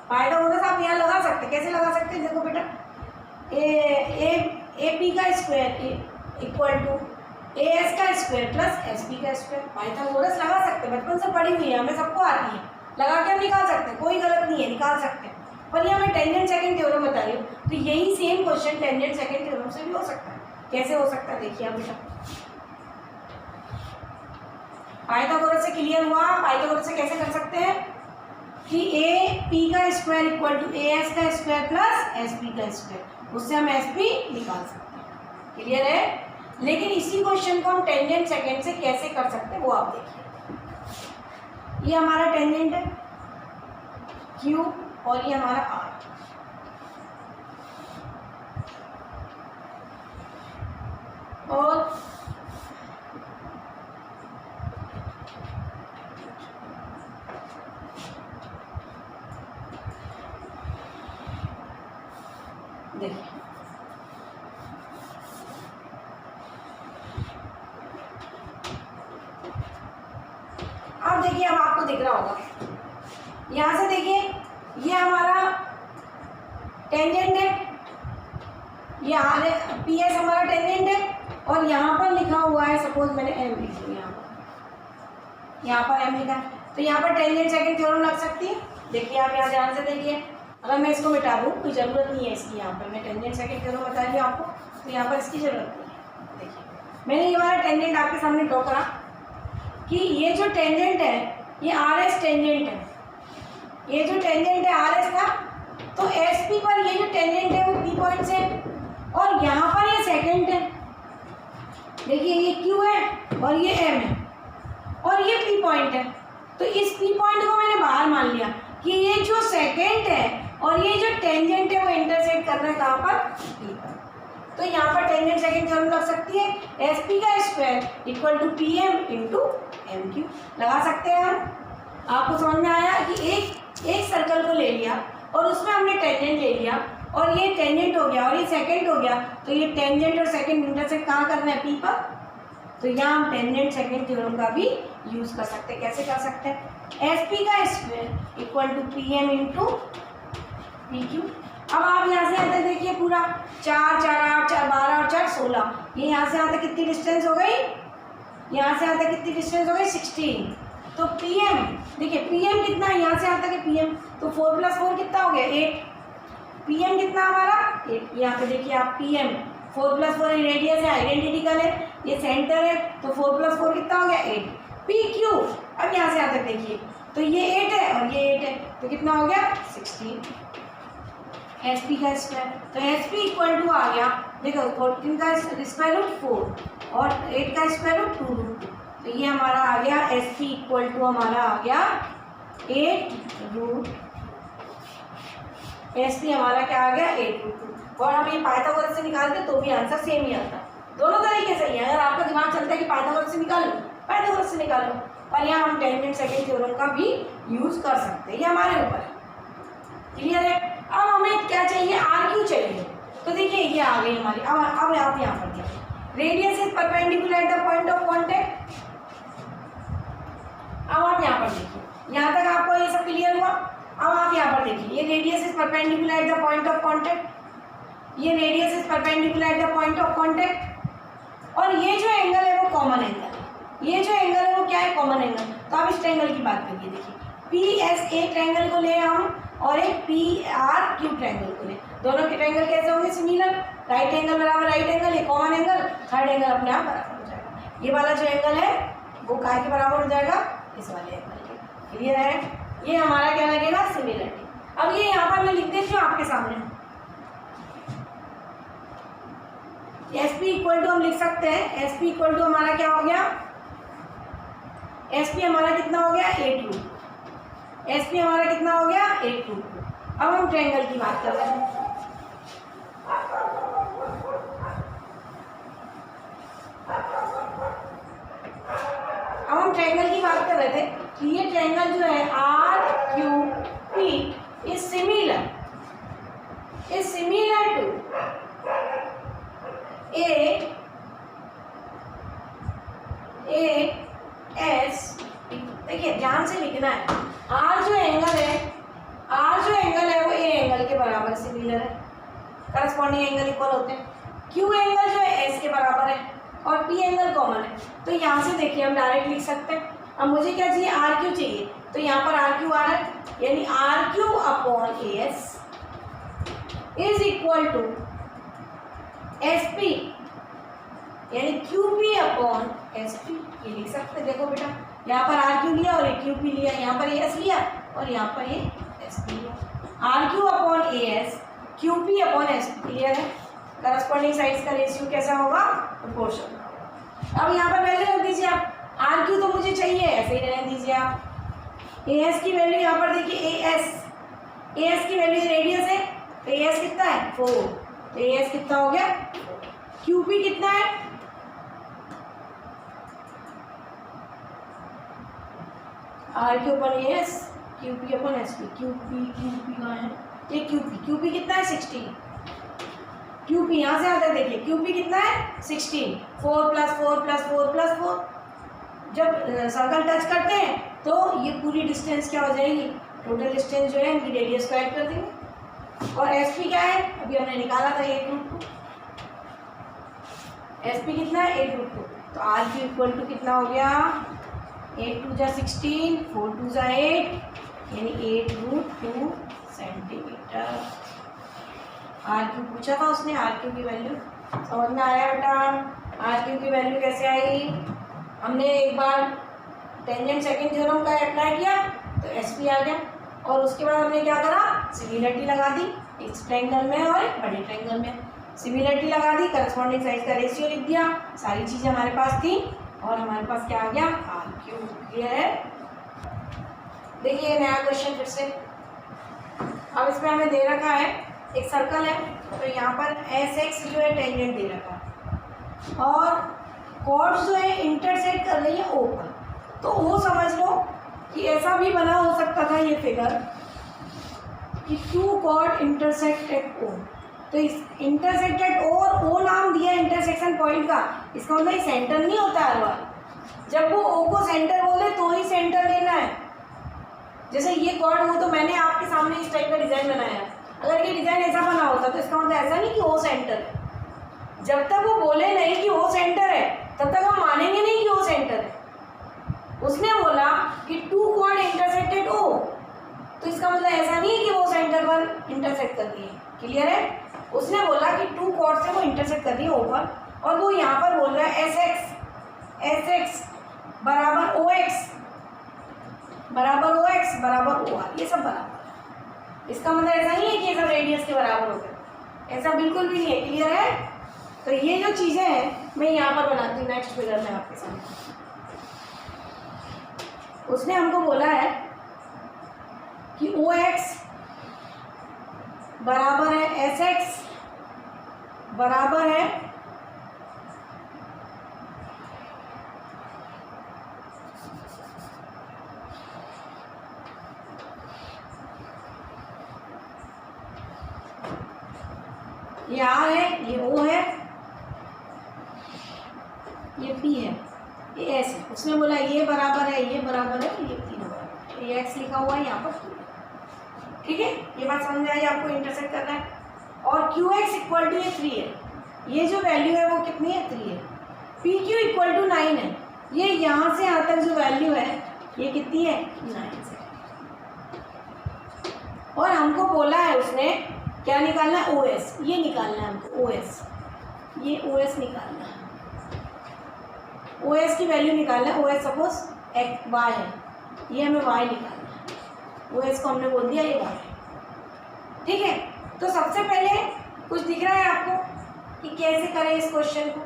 पाइथागोरस, आप यहाँ लगा सकते हैं। कैसे लगा सकते हैं, देखो बेटा, AP का स्क्वायर इक्वल टू AS का स्क्वायर प्लस SP का स्क्वायर। पाइथागोरस लगा सकते हैं, बचपन से पढ़ी हुई है, हमें सबको आती है, लगा के हम निकाल सकते हैं, कोई गलत नहीं है, निकाल सकते हैं। पर ये मैं टेंजेंट सेकंड थ्योरम बता रही हूँ, तो यही same question tangent second theorem से भी हो सकता है। कैसे हो सकता है देखिए आप बेटा, पाइथागोरस से क्लियर हुआ। पाइथागोरस से कैसे कर सकते हैं कि AP का स्क्वायर इक्वल टू AS का स्क्वायर प्लस SP का स्क्वायर, उससे हम SP निकाल सकते हैं। क्लियर है। लेकिन इसी क्वेश्चन को हम टेंजेंट सेकंड से कैसे कर सकते हैं वो आप देखिए। ये हमारा टेंजेंट है Q और ये हमारा R। और देखिए अब देखिए, अब आपको दिख रहा होगा, यहाँ से देखिए ये हमारा टेंजेंट है, ये PS हमारा टेंजेंट है, और यहाँ पर लिखा हुआ है, सपोज मैंने M लिख दिया, यहाँ पर M लिखा है, तो यहाँ पर टेंजेंट सेकंड थ्योरम लग सकती है। देखिए आप यहाँ ध्यान से देखिए, अगर मैं इसको मिटा दूँ कोई ज़रूरत नहीं है इसकी, यहाँ पर मैं टेंजेंट सेकंड थ्योरम बता रही हूँ आपको, तो यहाँ पर इसकी ज़रूरत नहीं है। देखिए मैंने ये वाला टेंजेंट आपके सामने ड्रॉ करा कि ये जो टेंजेंट है ये RS टेंजेंट है, ये जो टेंजेंट है RS था, तो SP पर ये जो टेंजेंट है वो P पॉइंट से, और यहाँ पर ये सेकंड है। देखिए ये Q है और ये M है और ये P पॉइंट है, तो इस P पॉइंट को मैंने बाहर मान लिया कि ये जो सेकंड है और ये जो टेंजेंट है वो इंटरसेक्ट कर रहा है कहाँ पर, P पर। तो यहाँ पर टेंजेंट सेकंड थ्योरम लग सकती है, SP का square equal to PM into MQ लगा सकते हैं हम। आपको समझ में आया कि एक सर्कल को ले लिया और उसमें हमने टेंजेंट ले लिया, और ये टेंजेंट हो गया और ये सेकंड हो गया, तो ये टेंजेंट और सेकंड इंटरसेक्ट कहाँ करना है, P पर। तो यहाँ हम टेंजेंट सेकंड थ्योरम का भी यूज़ कर सकते हैं। कैसे कर सकते हैं, SP का square equal to PM into PQ। अब आप यहाँ से आते देखिए, पूरा 4 4 8 4 12 और 4 16, ये यहाँ से आते कितनी डिस्टेंस हो गई, यहाँ से आते कितनी डिस्टेंस हो गई, 16। तो PM देखिए, PM कितना है, यहाँ से आता है PM, तो 4 + 4 कितना हो गया, 8। PM कितना हमारा 8। यहाँ पे देखिए आप PM 4 + 4 रेडियस है, आइडेंटिकल है, ये सेंटर है, तो 4 + 4 कितना हो गया, 8। PQ अब यहाँ से आता है देखिए, तो ये 8 है और ये 8 है, तो कितना हो गया, 16। SP का स्क्वायर, तो SP इक्वल टू आ गया, देखो 14 का स्क्वायर रूट 4 और 8 का स्क्वायर रूट 2√2, तो ये हमारा आ गया SP इक्वल टू हमारा आ गया 8√, SP हमारा क्या आ गया 8√2। और हम ये पाइथागोरस से निकालते तो भी आंसर सेम ही आता, दोनों तरीके से ही है। अगर आपका दिमाग चलता है कि पाइथागोरस से निकाल लो, पाइथागोरस से निकाल लो, और यहाँ हम टेंजेंट सेकंड थ्योरम का भी यूज़ कर सकते हैं, ये हमारे ऊपर है। क्लियर है। अब हमें क्या चाहिए, RQ चाहिए, तो देखिए ये आ गई हमारी। अब आप यहाँ पर देखिए, radius is perpendicular at the point of contact. अब आप यहाँ पर देखिए, यहाँ तक आपको ये सब क्लियर हुआ। अब आप यहाँ पर देखिए, ये radius is perpendicular at the point of contact, ये radius is perpendicular at the point of contact, और ये जो एंगल है वो कॉमन एंगल है। ये जो एंगल है वो क्या है, कॉमन एंगल। तो आप इस ट्रायंगल की बात करिए, देखिए PSA ट्रायंगल को ले हम और एक PRQ ट्रायंगल को ले, दोनों के ट्रायंगल कैसे होंगे, सिमिलर। राइट एंगल बराबर राइट एंगल, ये कॉमन एंगल, थर्ड एंगल अपने आप बराबर हो जाएगा। ये वाला जो एंगल है वो काय के बराबर हो जाएगा, इस वाले एंगल के। क्लियर है? ये हमारा क्या लगेगा, सिमिलरिटी। अब ये यहाँ पर मैं लिख देती हूँ आपके सामने, एस पी इक्वल टू हम लिख सकते हैं, एस पी इक्वल टू हमारा क्या हो गया, एस पी हमारा कितना हो गया 8 रूट, एस पी हमारा कितना हो गया 8 रूट। अब हम ट्रायंगल की बात कर रहे हैं। अब हम ट्रायंगल की बात कर रहे थे कि ये ट्रायंगल जो है R Q P is similar to A S. देखिए ध्यान से लिखना है, आर जो एंगल है वो ए एंगल के बराबर सिमिलर है, करस्पॉन्डिंग एंगल इक्वल होते हैं। क्यू एंगल जो है एस के बराबर है और पी एंगल कॉमन है, तो यहाँ से देखिए हम डायरेक्ट लिख सकते हैं। अब मुझे क्या चाहिए, आर क्यू चाहिए, तो यहाँ पर आर क्यू आ रहा है, यानी R Q upon A S is equal to S P, यानी Q P upon S P. ये लिख सकते हैं। देखो बेटा, यहाँ पर आर क्यू लिया और एक क्यू पी लिया, यहाँ पर एस लिया और यहाँ पर ये एस पी लिया। R Q upon A S, Q P upon S P. Clear है? करस्पॉन्डिंग साइड्स का रेशियो कैसा होगा, प्रोपोर्शन होगा। अब यहाँ पर वैल्यू रख दीजिए आप, आर क्यू तो मुझे चाहिए, ऐसे ही रहने दीजिए आप। ए एस की वैल्यू यहाँ पर देखिए, ए एस की वैल्यू रेडियस है, तो ए एस कितना है 4, तो ए एस कितना हो गया, क्यू पी कितना है, R Q upon A S, Q P upon S P. Q P कहाँ है, ये क्यू पी कितना है 16, क्यू पी यहाँ से आता है, देखिए क्यू पी कितना है 16, 4 प्लस 4 प्लस 4 प्लस 4। जब सर्कल टच करते हैं तो ये पूरी डिस्टेंस क्या हो जाएगी, टोटल डिस्टेंस जो है इनकी रेडियस को ऐड कर देंगे। और एस पी क्या है, अभी हमने निकाला था 8√2, एस पी कितना है 8√2, तो आर क्यू इक्वल टू कितना हो गया, 8 2 जा 16, 4 2 जा 8, यानी 8√2 सेंटीमीटर। आर क्यू पूछा था उसने, आर क्यू की वैल्यू समझ में आया बेटा? आर क्यू की वैल्यू कैसे आई, हमने एक बार टेंजेंट सेकंड थ्योरम का अप्लाई किया तो एस पी आ गया, और उसके बाद हमने क्या करा, सिमिलरिटी लगा दी, इस ट्रायंगल में और एक बड़े ट्रायंगल में सिमिलरिटी लगा दी, करस्पॉन्डिंग साइड का रेशियो लिख दिया, सारी चीज़ें हमारे पास थी और हमारे पास क्या आ गया, आर क्यू। क्लियर है? देखिए नया क्वेश्चन फिर से। अब इसमें हमें दे रखा है एक सर्कल है, तो यहाँ पर एस एक्स जो है टेंजेंट दे रखा है और कॉर्ड्स जो है इंटरसेक्ट कर रही है ओ पर। तो वो समझ लो कि ऐसा भी बना हो सकता था ये फिगर कि टू कॉर्ड इंटरसेक्ट एट ओ, तो इस इंटरसेक्ट एट ओ और ओ नाम दिया इंटरसेक्शन पॉइंट का, इसका मतलब सेंटर नहीं होता हर बार, जब वो ओ को सेंटर बोले तो ही सेंटर लेना है। जैसे ये कॉर्ड हो तो मैंने आपके सामने इस टाइप का डिज़ाइन बनाया, अगर ये डिज़ाइन ऐसा बना होता तो इसका मतलब ऐसा नहीं कि ओ सेंटर है। जब तक वो बोले नहीं कि ओ सेंटर है तब तक हम मानेंगे नहीं कि ओ सेंटर है। उसने बोला कि टू कॉर्ड इंटरसेक्टेड ओ, तो इसका मतलब ऐसा नहीं है कि वो सेंटर पर इंटरसेक्ट कर दिए। क्लियर है? उसने बोला कि टू कॉर्ड से वो इंटरसेक्ट कर दिए ओ पर, और वो यहाँ पर बोल रहा है एस एक्स बराबर ओ एक्स बराबर ओ एक्स बराबर ओ आर, ये सब बराबर। इसका मतलब ऐसा नहीं है कि ये सब रेडियस के बराबर हो गए, ऐसा बिल्कुल भी नहीं है। क्लियर है? तो ये जो चीज़ें हैं मैं यहाँ पर बनाती हूँ नेक्स्ट फिगर में आपके सामने। उसने हमको बोला है कि ओ एक्स बराबर है एस एक्स बराबर है ये आर है, ये ओ है, ये पी है, ये एस है। उसने बोला ये बराबर है, ये बराबर है, ये तीनों बराबर है, ये एक्स लिखा हुआ है यहाँ पर 2। ठीक है, ये बात समझ में आई आपको? इंटरसेक्ट करना है। और क्यू एक्स इक्वल टू ये 3 है, ये जो वैल्यू है वो कितनी है 3 है। पी क्यू इक्वल टू 9 है, ये यहाँ से यहाँ तक जो वैल्यू है ये कितनी है 9 से। और हमको बोला है उसने क्या निकालना है? OS, ये निकालना है हमको OS, ये OS निकालना है, OS की वैल्यू निकालना है। OS सपोज y है, ये हमें y निकालना है, OS को हमने बोल दिया ये y है, ठीक है। तो सबसे पहले कुछ दिख रहा है आपको कि कैसे करें इस क्वेश्चन को,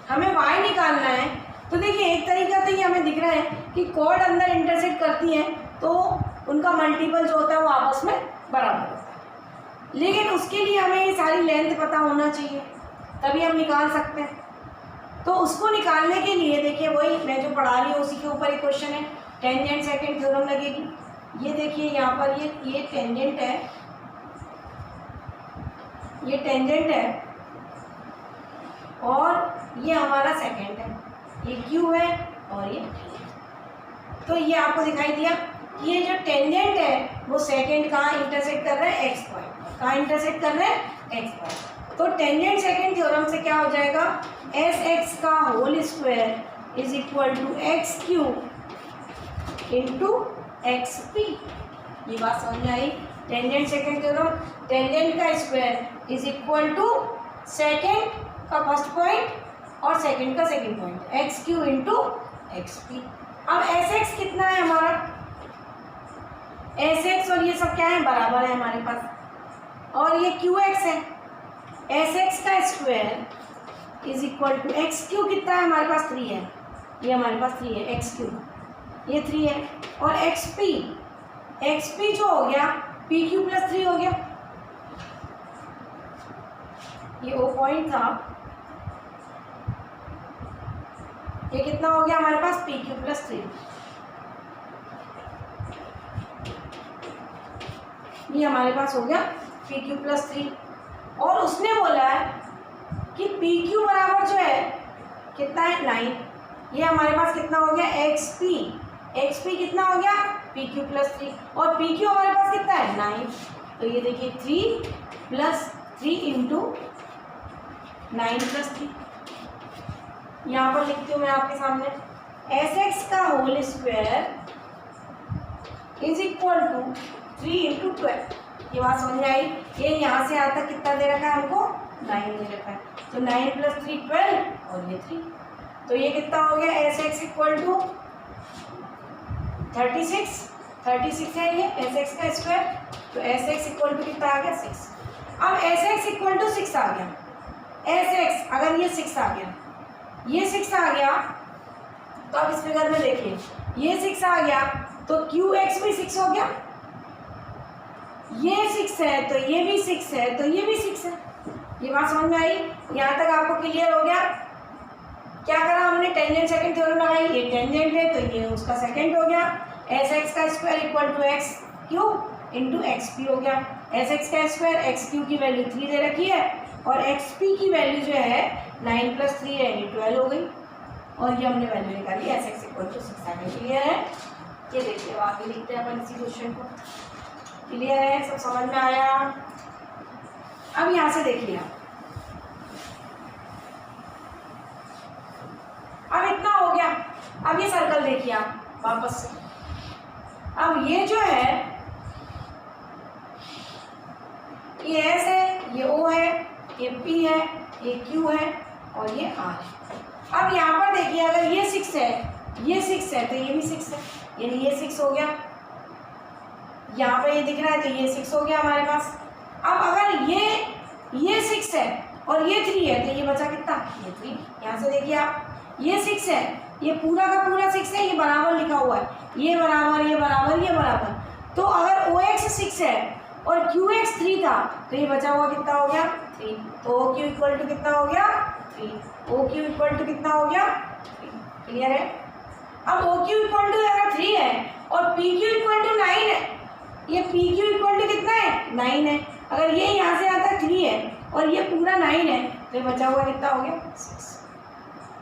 हमें y निकालना है। तो देखिए एक तरीका तो ये हमें दिख रहा है कि कॉर्ड अंदर इंटरसेक्ट करती हैं तो उनका मल्टीपल जो होता है वो आपस में बराबर होता है, लेकिन उसके लिए हमें ये सारी लेंथ पता होना चाहिए, तभी हम निकाल सकते हैं। तो उसको निकालने के लिए देखिए वही मैं जो पढ़ा रही हूँ उसी के ऊपर एक क्वेश्चन है, टेंजेंट सेकंड थ्योरम लगेगी। ये देखिए यहाँ पर ये टेंजेंट है, ये टेंजेंट है और ये हमारा सेकंड है, ये क्यू है और ये टी है। तो ये आपको दिखाई दिया कि ये जो टेंजेंट है वो सेकंड कहाँ इंटरसेक्ट कर रहा है? X point. कहाँ इंटरसेक्ट कर रहे हैं? X point. तो टेंजेंट सेकंड थ्योरम से क्या हो जाएगा? एस एक्स का whole square is equal to X Q into X P. ये बात समझ में आई? टेंजेंट सेकंड थ्योरम, टेंजेंट का square is equal to second का फर्स्ट पॉइंट और सेकंड का second point, X Q into X P. अब एस एक्स कितना है हमारा? एस एक्स और ये सब क्या है? बराबर है हमारे पास, और ये क्यू एक्स है। एस एक्स का square is equal to X Q कितना है हमारे पास? 3 है, ये हमारे पास 3 है, एक्स क्यू ये 3 है, और एक्स पी जो हो गया पी क्यू प्लस 3 हो गया, ये ओ पॉइंट था, ये कितना हो गया हमारे पास? P Q plus 3। ये हमारे पास हो गया पी क्यू प्लस 3, और उसने बोला है कि पी क्यू बराबर जो है कितना है? 9। ये हमारे पास कितना हो गया? एक्स पी कितना हो गया? पी क्यू प्लस 3, और पी क्यू हमारे पास कितना है? 9। तो ये देखिए 3 प्लस 3 इंटू 9 प्लस 3। यहाँ पर लिखती हूँ मैं आपके सामने, एस एक्स का whole square is equal to 3 into 12। ये बात समझ में आई? ये यहाँ से आता कितना दे रखा है हमको? 9 दे रखा है, तो 9 प्लस 3 12 और ये 3, तो ये कितना हो गया? एस एक्स इक्वल टू 36 है ये एस एक्स का स्क्वायर, तो एस एक्स इक्वल टू कितना आ गया? 6। अब एस एक्स इक्वल टू 6 आ गया, एस एक्स अगर ये 6 आ गया, ये 6 आ गया, तो अब इस फिगर में देखिए ये 6 आ गया तो क्यू एक्स भी 6 हो गया, ये 6 है तो ये भी 6 है तो ये भी 6 है। ये बात समझ में आई? यहाँ तक आपको क्लियर हो गया? क्या करा हमने? टेंजेंट सेकंड थ्योरम लगाई, ये टेंजेंट है तो ये उसका सेकंड हो गया, एस एक्स का square equal to X Q into X P हो गया। एस एक्स का स्क्वायर एक्स क्यू की वैल्यू 3 दे रखी है, और एक्स पी की वैल्यू जो है 9 प्लस 3 है, ये 12 हो गई, और ये हमने वैल्यू निकाली एस एक्स इक्वल टू 6 आ गया। क्लियर है? ये देखिए अब आगे लिखते हैं अपन इसी क्वेश्चन को। क्लियर है? सब समझ में आया? अब यहाँ से देखिए, अब इतना हो गया। अब ये सर्कल देखिए आप वापस से, अब ये जो है ये एस है, ये ओ है, ये पी है, ये क्यू है और ये आर है। अब यहाँ पर देखिए अगर ये 6 है, ये 6 है तो ये भी 6 है, यानी ये 6 हो गया, यहाँ पे ये दिख रहा है तो ये 6 हो गया हमारे पास। अब अगर ये 6 है और ये 3 है तो ये बचा कितना? ये 3। यहाँ से देखिए आप, ये 6 है, ये पूरा का पूरा 6 है, ये बराबर लिखा हुआ है, ये बराबर ये बराबर ये बराबर। तो अगर ओ एक्स 6 है और क्यू एक्स 3 था तो ये बचा हुआ कितना हो गया? 3। तो ओ क्यू इक्वल टू कितना हो गया? 3। ओ क्यू इक्वल टू कितना हो गया? 3। क्लियर है? अब ओ क्यू इक्वल टू अगर 3 है और पी क्यू इक्वल टू 9 है, ये पी क्यू इक्वल टू कितना है? 9 है। अगर ये यहाँ से आता 3 है और ये पूरा 9 है तो ये बचा हुआ कितना हो गया? 6।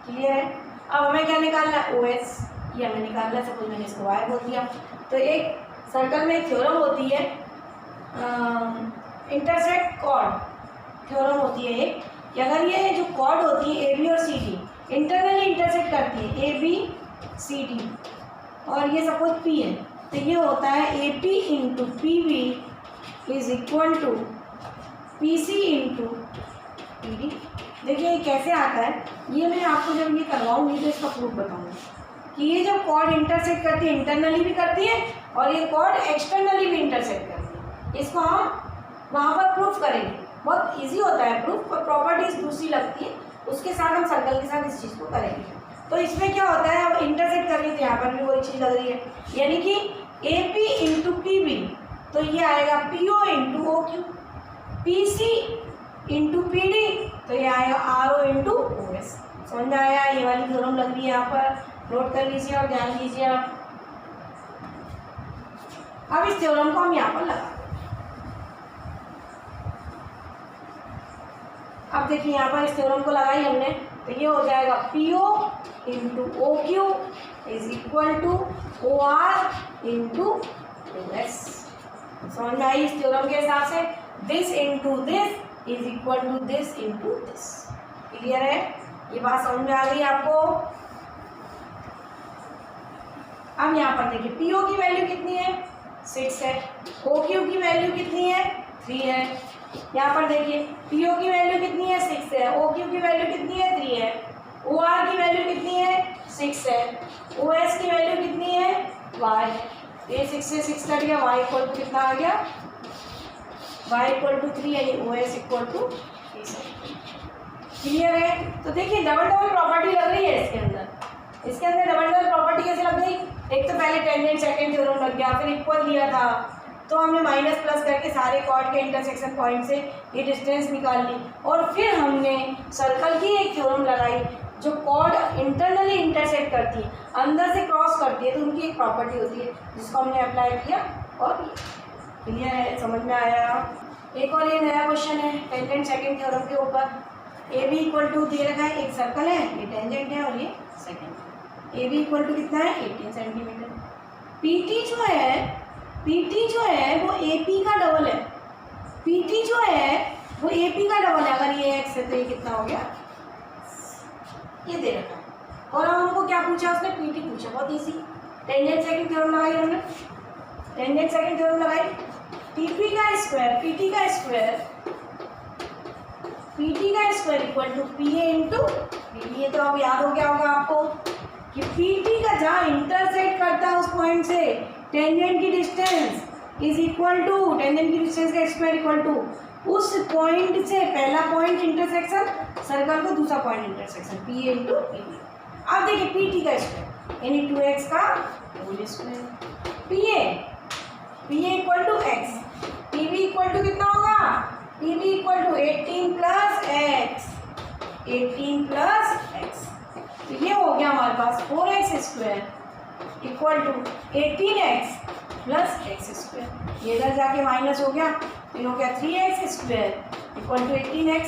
क्लियर है? अब हमें क्या निकालना है? ओ एस, ये हमें निकालना है। सपोज मैंने इसको वाई बोल दिया, तो एक सर्कल में एक थ्योरम होती है, इंटरसेक्ट कॉर्ड थ्योरम होती है एक, कि अगर ये जो कॉर्ड होती है ए बी और सी डी इंटरनली इंटरसेक्ट करती है, ए बी सी डी, और ये सपोज पी है, तो ये होता है A P into P B is equal to PC into PD। देखिए ये कैसे आता है, ये मैं आपको जब ये करवाऊंगी तो इसका प्रूफ बताऊंगी कि ये जब कॉर्ड इंटरसेक्ट करती है, इंटरनली भी करती है और ये कॉर्ड एक्सटर्नली भी इंटरसेक्ट करती है, इसको हम वहाँ पर प्रूफ करेंगे। बहुत इजी होता है प्रूफ, पर प्रॉपर्टीज दूसरी लगती है, उसके साथ हम सर्कल के साथ इस चीज़ को करेंगे। तो इसमें क्या होता है, अब इंटरसेक्ट कर रही है तो यहाँ पर भी वही चीज़ लग रही है, यानी कि AP इंटू PB, तो ये आएगा PO into OQ, PC into PD, तो ये आएगा RO इंटू OS। समझ में आया? ये वाली थ्योरम लग रही है यहाँ पर, नोट कर लीजिए और ध्यान दीजिए आप। अब इस थ्योरम को हम यहाँ पर लगा, अब देखिए यहाँ पर इस थ्योरम को लगाई हमने, तो ये हो जाएगा PO into OQ is equal to OR into OS। समझ में आई? इस थ्योरम के हिसाब से this into this is equal to this into this. Clear है? ये बात समझ में आ गई आपको? अब यहाँ पर देखिए PO की वैल्यू कितनी है, 6 है, OQ की वैल्यू कितनी है, 3 है। यहाँ पर देखिए PO की वैल्यू कितनी है, 6 है, OQ की वैल्यू कितनी है, 3 है, OR की वैल्यू कितनी है, 6 है, OS की वैल्यू कितनी है, y। ये 6 से 6 कट गया, y इक्वल टू कितना आ गया, y इक्वल टू 3, यानी OS इक्वल टू 3। क्लियर है? तो देखिए डबल डबल प्रॉपर्टी लग रही है इसके अंदर डबल डबल प्रॉपर्टी कैसे लग गई? एक तो पहले टेंजेंट सेकंड थ्योरम लग गया, फिर इक्वल दिया था तो हमने माइनस प्लस करके सारे कॉर्ड के इंटरसेक्शन पॉइंट से ये डिस्टेंस निकाल ली, और फिर हमने सर्कल की एक थ्योरम लगाई जो कॉर्ड इंटरनली इंटरसेक्ट करती है, अंदर से क्रॉस करती है, तो उनकी एक प्रॉपर्टी होती है जिसको हमने अप्लाई किया। और क्लियर है? समझ में आया? एक और ये नया क्वेश्चन है टेंजेंट सेकंड थ्योरम के ऊपर। AB इक्वल टू दे रखा है, एक सर्कल है, ये टेंजेंट है और ये सेकंड। AB इक्वल टू कितना है, 18 सेंटीमीटर। PT जो है वो AP का डबल है, PT जो है वो AP का डबल है। अगर ये x है तो ये कितना हो गया, ये दे रखा है। और हम हमको क्या पूछा, उसने PT पूछा, बहुत इजी। टेंजेंट सेकंड थ्योरम लगाई हमने, टेंजेंट सेकंड थ्योरम लगाई, TP का स्क्वायर PT का square equal to PA into PD। ये तो अब याद हो गया होगा आपको कि PT का जहाँ इंटरसेक्ट करता है उस पॉइंट से टेंजेंट की distance is equal to tangent की डिस्टेंस का स्क्वायर इक्वल टू उस पॉइंट से पहला पॉइंट इंटरसेक्शन सर्कल को दूसरा point intersection PA into PD। अब देखिए PT का स्क्वायर यानी 2x का whole square, PA equal to x, PB equal to कितना होगा, PB equal to 18 plus x, 18 plus x। तो ये हो गया हमारे पास 4x square equal to 18x plus x square. ये इधर जाके माइनस हो गया, ये हो गया 3x square equal to 18x।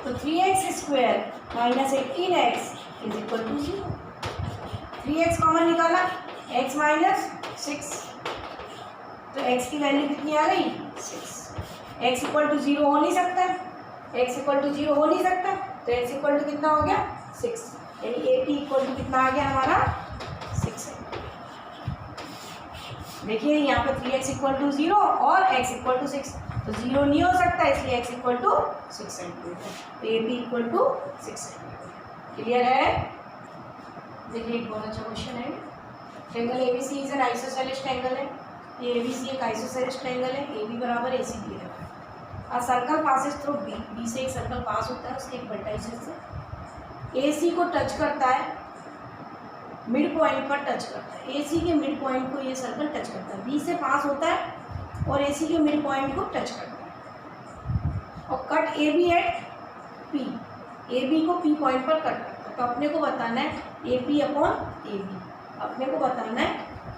तो 3x square minus 18x is equal to 0। 3x common निकाला, x माइनस 6, तो x की वैल्यू कितनी आ गई, 6। x इक्वल टू 0 हो नहीं सकता, x इक्वल टू 0 हो नहीं सकता, तो x इक्वल टू कितना हो गया, 6, यानी AP इक्वल टू कितना आ गया हमारा, 6 है। देखिए यहाँ पर 3x इक्वल टू 0 और x इक्वल टू 6, तो 0 नहीं हो सकता, इसलिए x इक्वल टू 6 सेंटीमीटर, तो AP equal to 6 centimetre. Clear है? देखिए एक बहुत अच्छा क्वेश्चन है। Triangle ABC is an isosceles triangle है, ये ABC एक आइसोसेलेस ट्रायंगल है, AB बराबर AC दिया है। A circle passes through B से एक सर्कल पास होता है, उसके एक वर्टाइसेस से AC को टच करता है, मिड पॉइंट पर टच करता है, AC के मिड पॉइंट को ये सर्कल टच करता है, B से पास होता है और AC के मिड पॉइंट को टच करता है और cut AB at P, AB को P पॉइंट पर कट करता है। तो अपने को बताना है AP अपॉन AB, अपने को बताना है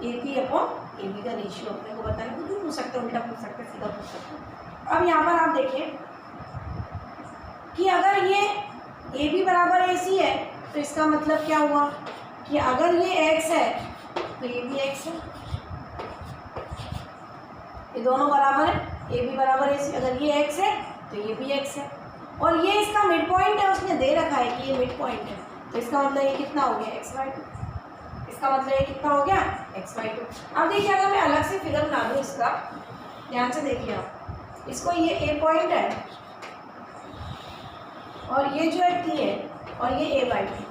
AP अपॉन AB का रेशियो, अपने को बताना है, कुछ भी पूछ सकते हैं, उल्टा पूछ सकते हैं, सीधा पूछ सकते हैं। अब यहाँ पर आप देखें कि अगर ये AB बराबर AC है तो इसका मतलब क्या हुआ कि अगर ये x है तो ये भी x है, ये दोनों बराबर है, AB बराबर AC। अगर ये x है तो ये भी x है और ये इसका मिड पॉइंट है, उसने दे रखा है कि ये मिड पॉइंट है, तो इसका मतलब ये कितना हो गया, x/2। इसका मतलब ये कितना हो गया, x/2। अब देखिए अगर मैं अलग से फिगर बना दूँ इसका, ध्यान से देखिए आप, इसको ये ए पॉइंट है और ये जो है टी है और ये ए बाई टी,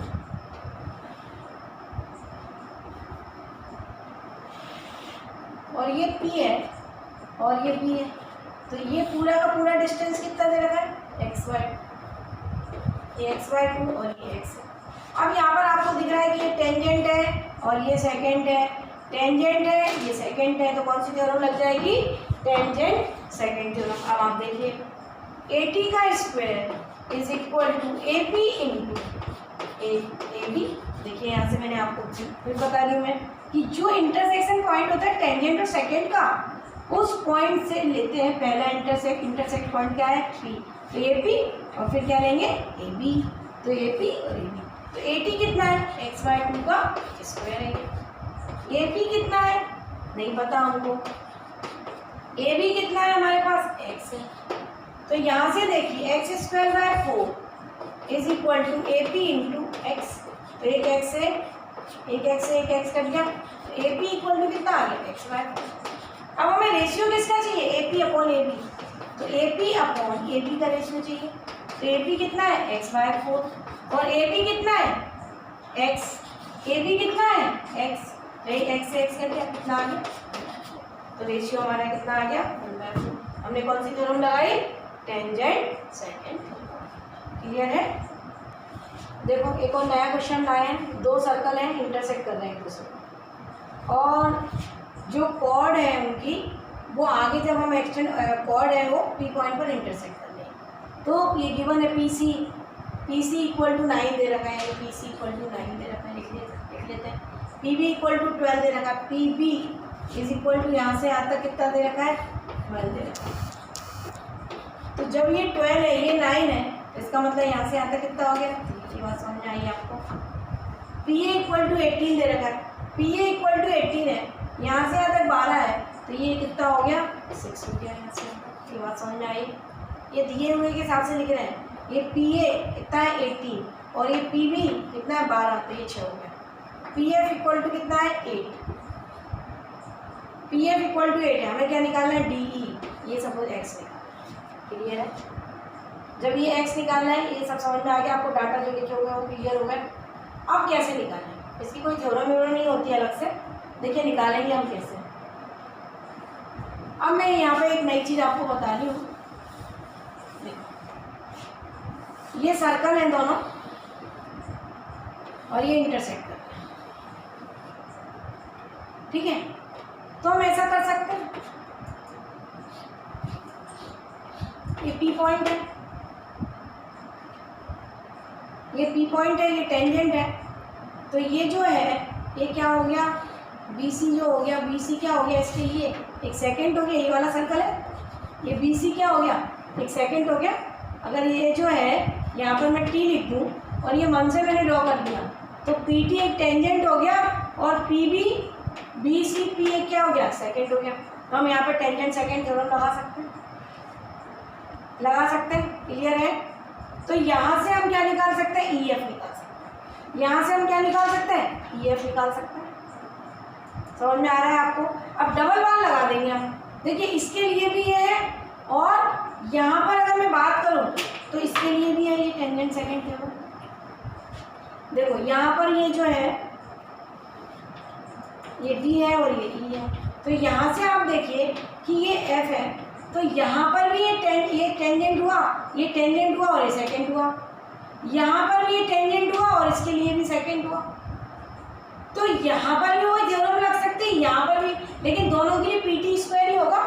और ये पी है और ये बी है। तो ये पूरा का पूरा डिस्टेंस कितना दे रखा है एक्स वाई, ये एक्स वाई टू और ये एक्स है। अब यहाँ पर आपको दिख रहा है कि ये टेंजेंट है और ये सेकेंड है, टेंजेंट है ये सेकेंड है, तो कौन सी थ्योरम लग जाएगी टेंजेंट सेकेंड थ्योरम। अब आप देखिए ए टी का square is equal to A P into A B. देखिए यहाँ से मैंने आपको फिर बता रही हूँ मैं कि जो इंटरसेक्शन पॉइंट होता है टेंजेंट और सेकेंड का, उस पॉइंट से लेते हैं पहला इंटरसेक्ट पॉइंट क्या है पी, तो ए पी और फिर क्या लेंगे ए बी, तो ए पी और ए बी। तो ए टी कितना है एक्स वाई टू का स्क्वायर है, ए पी कितना है नहीं पता हमको, ए बी कितना है हमारे पास एक्स है। तो यहाँ से देखिए x square by 4 is equal to A P into x, तो एक एक्स है एक एक्स से एक एक्स कट गया, तो ए पी इक्वल टू कितना आ गया एक्स वाई। अब हमें रेशियो किसका चाहिए A P upon A B, तो A P upon A B का रेशियो चाहिए, तो ए पी कितना है एक्स बाय 4 और ए बी कितना है एक्स, ए बी कितना है एक्स, तो एक एक्स से एक्स कट गया कितना आ गया, तो रेशियो हमारा कितना आ गया 1/4। हमने कौन सी थ्योरम लगाई टेंजेंट सेकेंड। क्लियर है। देखो एक और नया क्वेश्चन लाए हैं, दो सर्कल हैं इंटरसेक्ट कर रहे हैं एक दूसरे, और जो कॉर्ड है उनकी वो आगे जब हम एक्सटेंड कॉर्ड है वो पी पॉइंट पर इंटरसेक्ट कर रहे हैं। तो ये गिवन है पी सी इक्वल टू 9 दे रखा है, पी सी इक्वल टू 9 दे रखा है, लिख लेते हैं। पी बी इक्वल टू 12 दे रखा है, P B is equal to यहाँ से यहाँ तक कितना दे रखा है 12 दे रखा है। तो जब ये 12 है ये 9 है, तो इसका मतलब यहाँ से यहाँ तक कितना हो गया, ये बात समझ में आई आपको। पी ए इक्वल टू 18 दे रखा है, पी ए इक्वल टू 18 है, यहाँ से यहाँ तक 12 है, तो ये कितना हो गया 6 हो गया यहाँ से। ये बात समझ में आई। ये दिए हुए के हिसाब से लिख रहे हैं, ये पी ए कितना है 18 और ये पी बी कितना है 12, तो ये 6 हो गया। पी एफ इक्वल टू कितना है 8, पी एफ इक्वल टू 8 है, हमें क्या निकालना है डी ई, ये सपोज एक्स निकालना है। क्लियर है। जब ये एक्स निकालना है ये सब समझ में आ गया आपको, डाटा जो लिखे हुए हैं वो क्लियर हो गए। अब कैसे निकालना है, इसकी कोई थ्योरम नहीं होती अलग से, देखिए निकालेंगे हम कैसे। अब मैं यहाँ पे एक नई चीज़ आपको बता रही हूँ, ये सर्कल है दोनों और ये इंटरसेक्ट कर रहे हैं, ठीक है। तो हम ऐसा कर सकते हैं, ये पी पॉइंट है, ये पी पॉइंट है, ये टेंजेंट है, तो ये जो है ये क्या हो गया बी सी जो हो गया, बी सी क्या हो गया इसके लिए एक सेकंड हो गया, ये वाला सर्कल है, ये बी सी क्या हो गया एक सेकंड हो गया। अगर ये जो है यहाँ पर मैं टी लिख दूँ और ये मन से मैंने ड्रॉ कर दिया, तो पी टी एक टेंजेंट हो गया और P B B C P एक क्या हो गया सेकंड हो गया। तो हम यहाँ पर टेंजेंट सेकंड थ्योरम लगा सकते हैं, क्लियर है। तो यहाँ से हम क्या निकाल सकते हैं ई एफ निकाल सकते हैं, यहाँ से हम क्या निकाल सकते हैं ई एफ निकाल सकते हैं। समझ में आ रहा है आपको। अब डबल बार लगा देंगे हम, देखिए इसके लिए भी है और यहाँ पर अगर मैं बात करूँ तो इसके लिए भी है ये टेंजेंट सेकंड थ्योरम। देखो यहाँ पर ये जो है ये डी है और ये ई है, तो यहाँ से आप देखिए कि ये एफ है, तो यहाँ पर भी ये टेंजेंट हुआ, ये टेंजेंट हुआ और ये सेकंड हुआ, यहाँ पर भी ये टेंजेंट हुआ और इसके लिए भी सेकंड हुआ। तो यहाँ पर भी वो थ्योरम लग सकती है, यहाँ पर भी, लेकिन दोनों के लिए पी टी स्क्वायर ही होगा।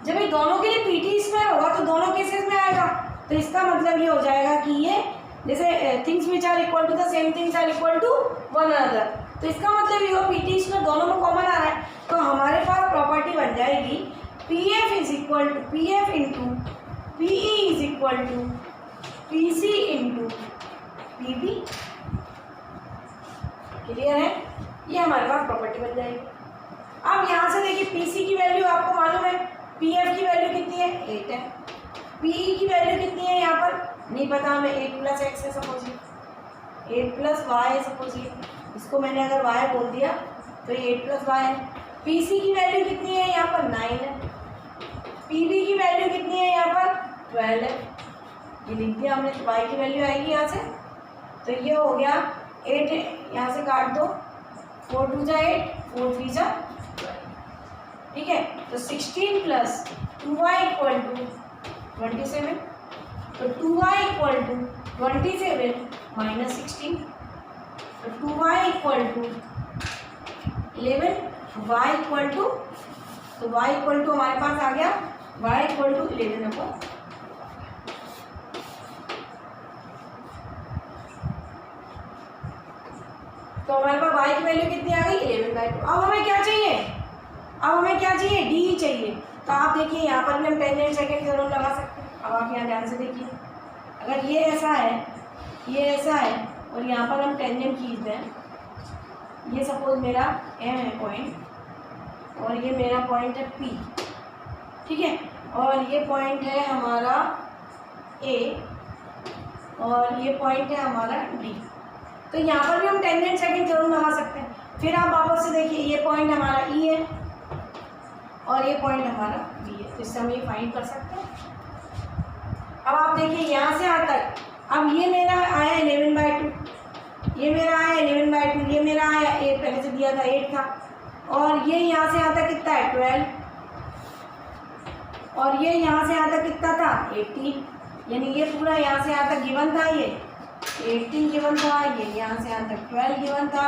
जब ये दोनों के लिए पी टी स्क्वायर होगा तो दोनों केसेस में आएगा, तो इसका मतलब ये हो जाएगा कि ये जैसे things which are equal to the same things are equal to one another, तो इसका मतलब ये पी टी स्क्वायर दोनों में कॉमन आ रहा है। तो हमारे पास प्रॉपर्टी बन जाएगी P F is equal to P F into P E is equal to P C into P B. Clear है, ये हमारे पास प्रॉपर्टी बन जाएगी। अब यहाँ से देखिए पी सी की वैल्यू आपको मालूम है, पी एफ की वैल्यू कितनी है 8 है, पी ई की वैल्यू कितनी है यहाँ पर नहीं पता हमें, 8 प्लस एक्स है सपोज, 8 प्लस वाई है सपोज, इसको मैंने अगर वाई बोल दिया तो ये 8 प्लस वाई है। पी सी की वैल्यू कितनी है यहाँ पर 9 है, पी बी की वैल्यू कितनी है यहाँ पर 12 है, ये लिख दिया हमने। तो वाई की वैल्यू आएगी यहाँ से, तो ये हो गया 8 है, यहाँ से काट दो, 4 2 जा 8, 4 3 जा 12, ठीक है। तो 16 प्लस 2y इक्वल टू 27, तो 2y इक्वल टू 27 माइनस 16, तो 2y equal to 11, y equal to, तो y इक्वल टू हमारे पास आ गया y इक्वल टू 11 अपॉन, तो हमारे पास y की वैल्यू कितनी आ गई 11/2। अब हमें क्या चाहिए, अब हमें क्या चाहिए, d चाहिए। तो आप देखिए यहाँ पर भी हम टेंजेंट सेकंड थ्योरम लगा सकते हैं। अब आप यहाँ ध्यान से देखिए, अगर ये ऐसा है, ये ऐसा है और यहाँ पर हम टेंजेंट खींचते हैं, ये सपोज मेरा m है पॉइंट और ये मेरा पॉइंट है p, ठीक है, और ये पॉइंट है हमारा a और ये पॉइंट है हमारा d। तो यहाँ पर भी हम टेंजेंट सेकंड थ्योरम लगा सकते हैं। फिर आप वापस से देखिए, ये पॉइंट हमारा e है और ये पॉइंट हमारा b है, तो इससे हम ये फाइंड कर सकते हैं। अब आप देखिए यहाँ से यहाँ तक, अब ये मेरा आया 11/2, ये मेरा आया 11/2, ये मेरा आया 8, पहले से दिया था 8 था, और ये यहाँ से यहाँ तक कितना है 12, और ये यहाँ से यहाँ तक कितना था 18, यानी ये पूरा यहाँ से यहाँ तक गिवन था, ये 18 गिवन था, ये यहाँ से यहाँ तक 12 गिवन था,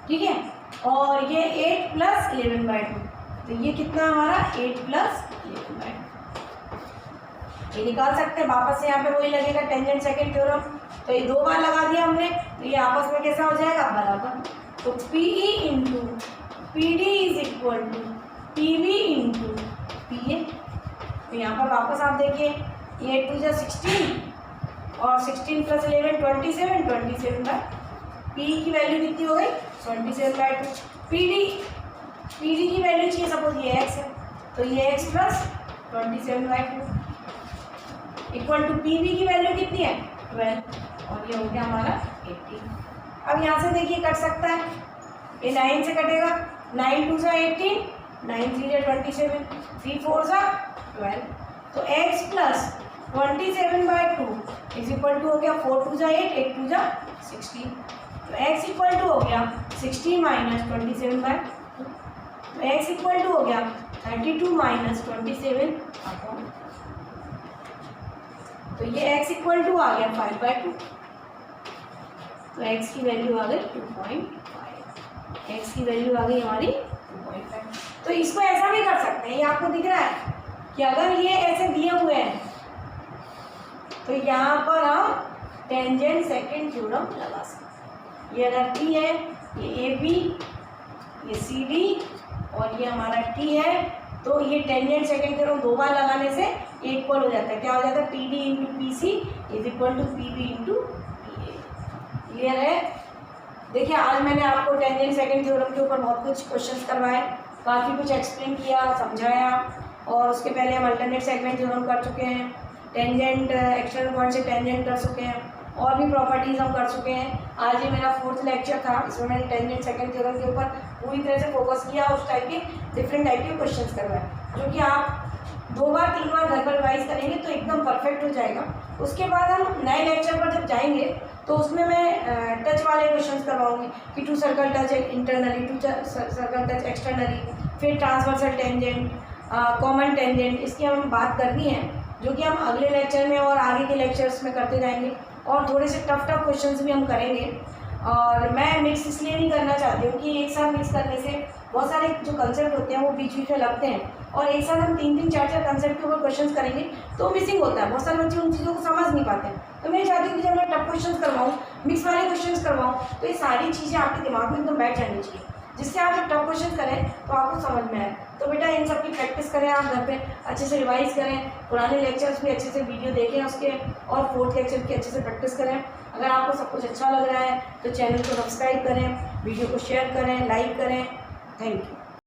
ठीक है, और ये 8 प्लस 11/2, तो ये कितना हमारा 8 प्लस 11/2, ये निकाल सकते हैं। वापस से यहाँ पे वही लगेगा टेंजेंट सेकंड थ्योरम, तो ये 2 बार लगा दिया हमने, तो ये आपस में कैसा हो जाएगा बराबर। तो P E into P D is equal to P V into P A. तो यहाँ पर वापस आप देखिए, ये 8 2 जा 16 और 16 प्लस 11 27, 27/, पी की वैल्यू कितनी हो गई 27/2। पी डी की वैल्यू चाहिए, सपोज ये x है, तो ये x plus 27/2 equal to P V की वैल्यू कितनी है 12, और ये हो गया हमारा 18। अब यहाँ से देखिए कट सकता है, ये 9 से कटेगा, 9 2 जा 18, 9 3 जा 27, 3 4 जा 12, तो x plus 27/2 is equal to हो गया 4 2 जा 8, 8 2 जा 16, तो x इक्वल टू हो गया 16 माइनस 27/2, तो x इक्वल टू हो गया 32 माइनस 27 अपॉन, तो ये x इक्वल टू आ गया 5/2, तो x की वैल्यू आ गई 2.5, x की वैल्यू आ गई हमारी 2.5। तो इसको ऐसा भी कर सकते हैं, ये आपको दिख रहा है कि अगर ये ऐसे दिए हुए हैं तो यहाँ पर हम टेंजेंट सेकंड थ्योरम लगा सकते हैं। ये अगर t है, ये AB, ये CD और ये हमारा t है, तो ये टेंजेंट सेकंड थ्योरम 2 बार लगाने से ये इक्वल हो जाता है। क्या हो जाता है, P D into P C is equal to P B into P A. Clear है। देखिए आज मैंने आपको टेंजेंट सेकंड थ्योरम के ऊपर बहुत कुछ क्वेश्चंस करवाए, काफ़ी कुछ एक्सप्लेन किया, समझाया, और उसके पहले हम अल्टरनेट सेगमेंट थ्योरम कर चुके हैं, टेंजेंट एक्सटर्नल पॉइंट से टेंजेंट कर चुके हैं, और भी प्रॉपर्टीज़ हम कर चुके हैं। आज ये मेरा 4th लेक्चर था, इसमें मैंने टेंजेंट सेकंड थ्योरम के ऊपर पूरी तरह से फोकस किया, उस टाइप के डिफरेंट टाइप के क्वेश्चंस करवाए, जो कि आप 2 बार 3 बार घर पर रिवाइज करेंगे तो एकदम परफेक्ट हो जाएगा। उसके बाद हम नए लेक्चर पर जब जाएंगे तो उसमें मैं टच वाले क्वेश्चंस करवाऊंगी कि 2 circle touch internally, 2 circle touch externally, फिर ट्रांसवर्सल टेंजेंट, कॉमन टेंजेंट, इसकी हम बात करनी है, जो कि हम अगले लेक्चर में और आगे के लेक्चर्स में करते जाएंगे। और थोड़े से टफ क्वेश्चंस भी हम करेंगे, और मैं मिक्स इसलिए नहीं करना चाहती हूँ कि एक साथ मिक्स करने से बहुत सारे जो कंसेप्ट होते हैं वो बीच बीच में लगते हैं, और एक साथ हम 3-3 4-4 कंसेप्ट के ऊपर क्वेश्चंस करेंगे तो मिसिंग होता है, बहुत सारे बच्चे उन चीज़ों को समझ नहीं पाते हैं। तो मैं चाहती हूँ कि जब मैं टफ क्वेश्चंस करवाऊँ, मिक्स वाले क्वेश्चंस करवाऊँ, तो ये सारी चीज़ें आपके दिमाग में एकदम बैठ जानी चाहिए, जिससे आप जब टफ क्वेश्चन करें तो आपको समझ में आए। तो बेटा इन सब की प्रैक्टिस करें, आप घर पे अच्छे से रिवाइज करें, पुराने लेक्चर्स भी अच्छे से वीडियो देखें उसके, और 4th लेक्चर की अच्छे से प्रैक्टिस करें। अगर आपको सब कुछ अच्छा लग रहा है तो चैनल को सब्सक्राइब करें, वीडियो को शेयर करें, लाइक करें। Thank you.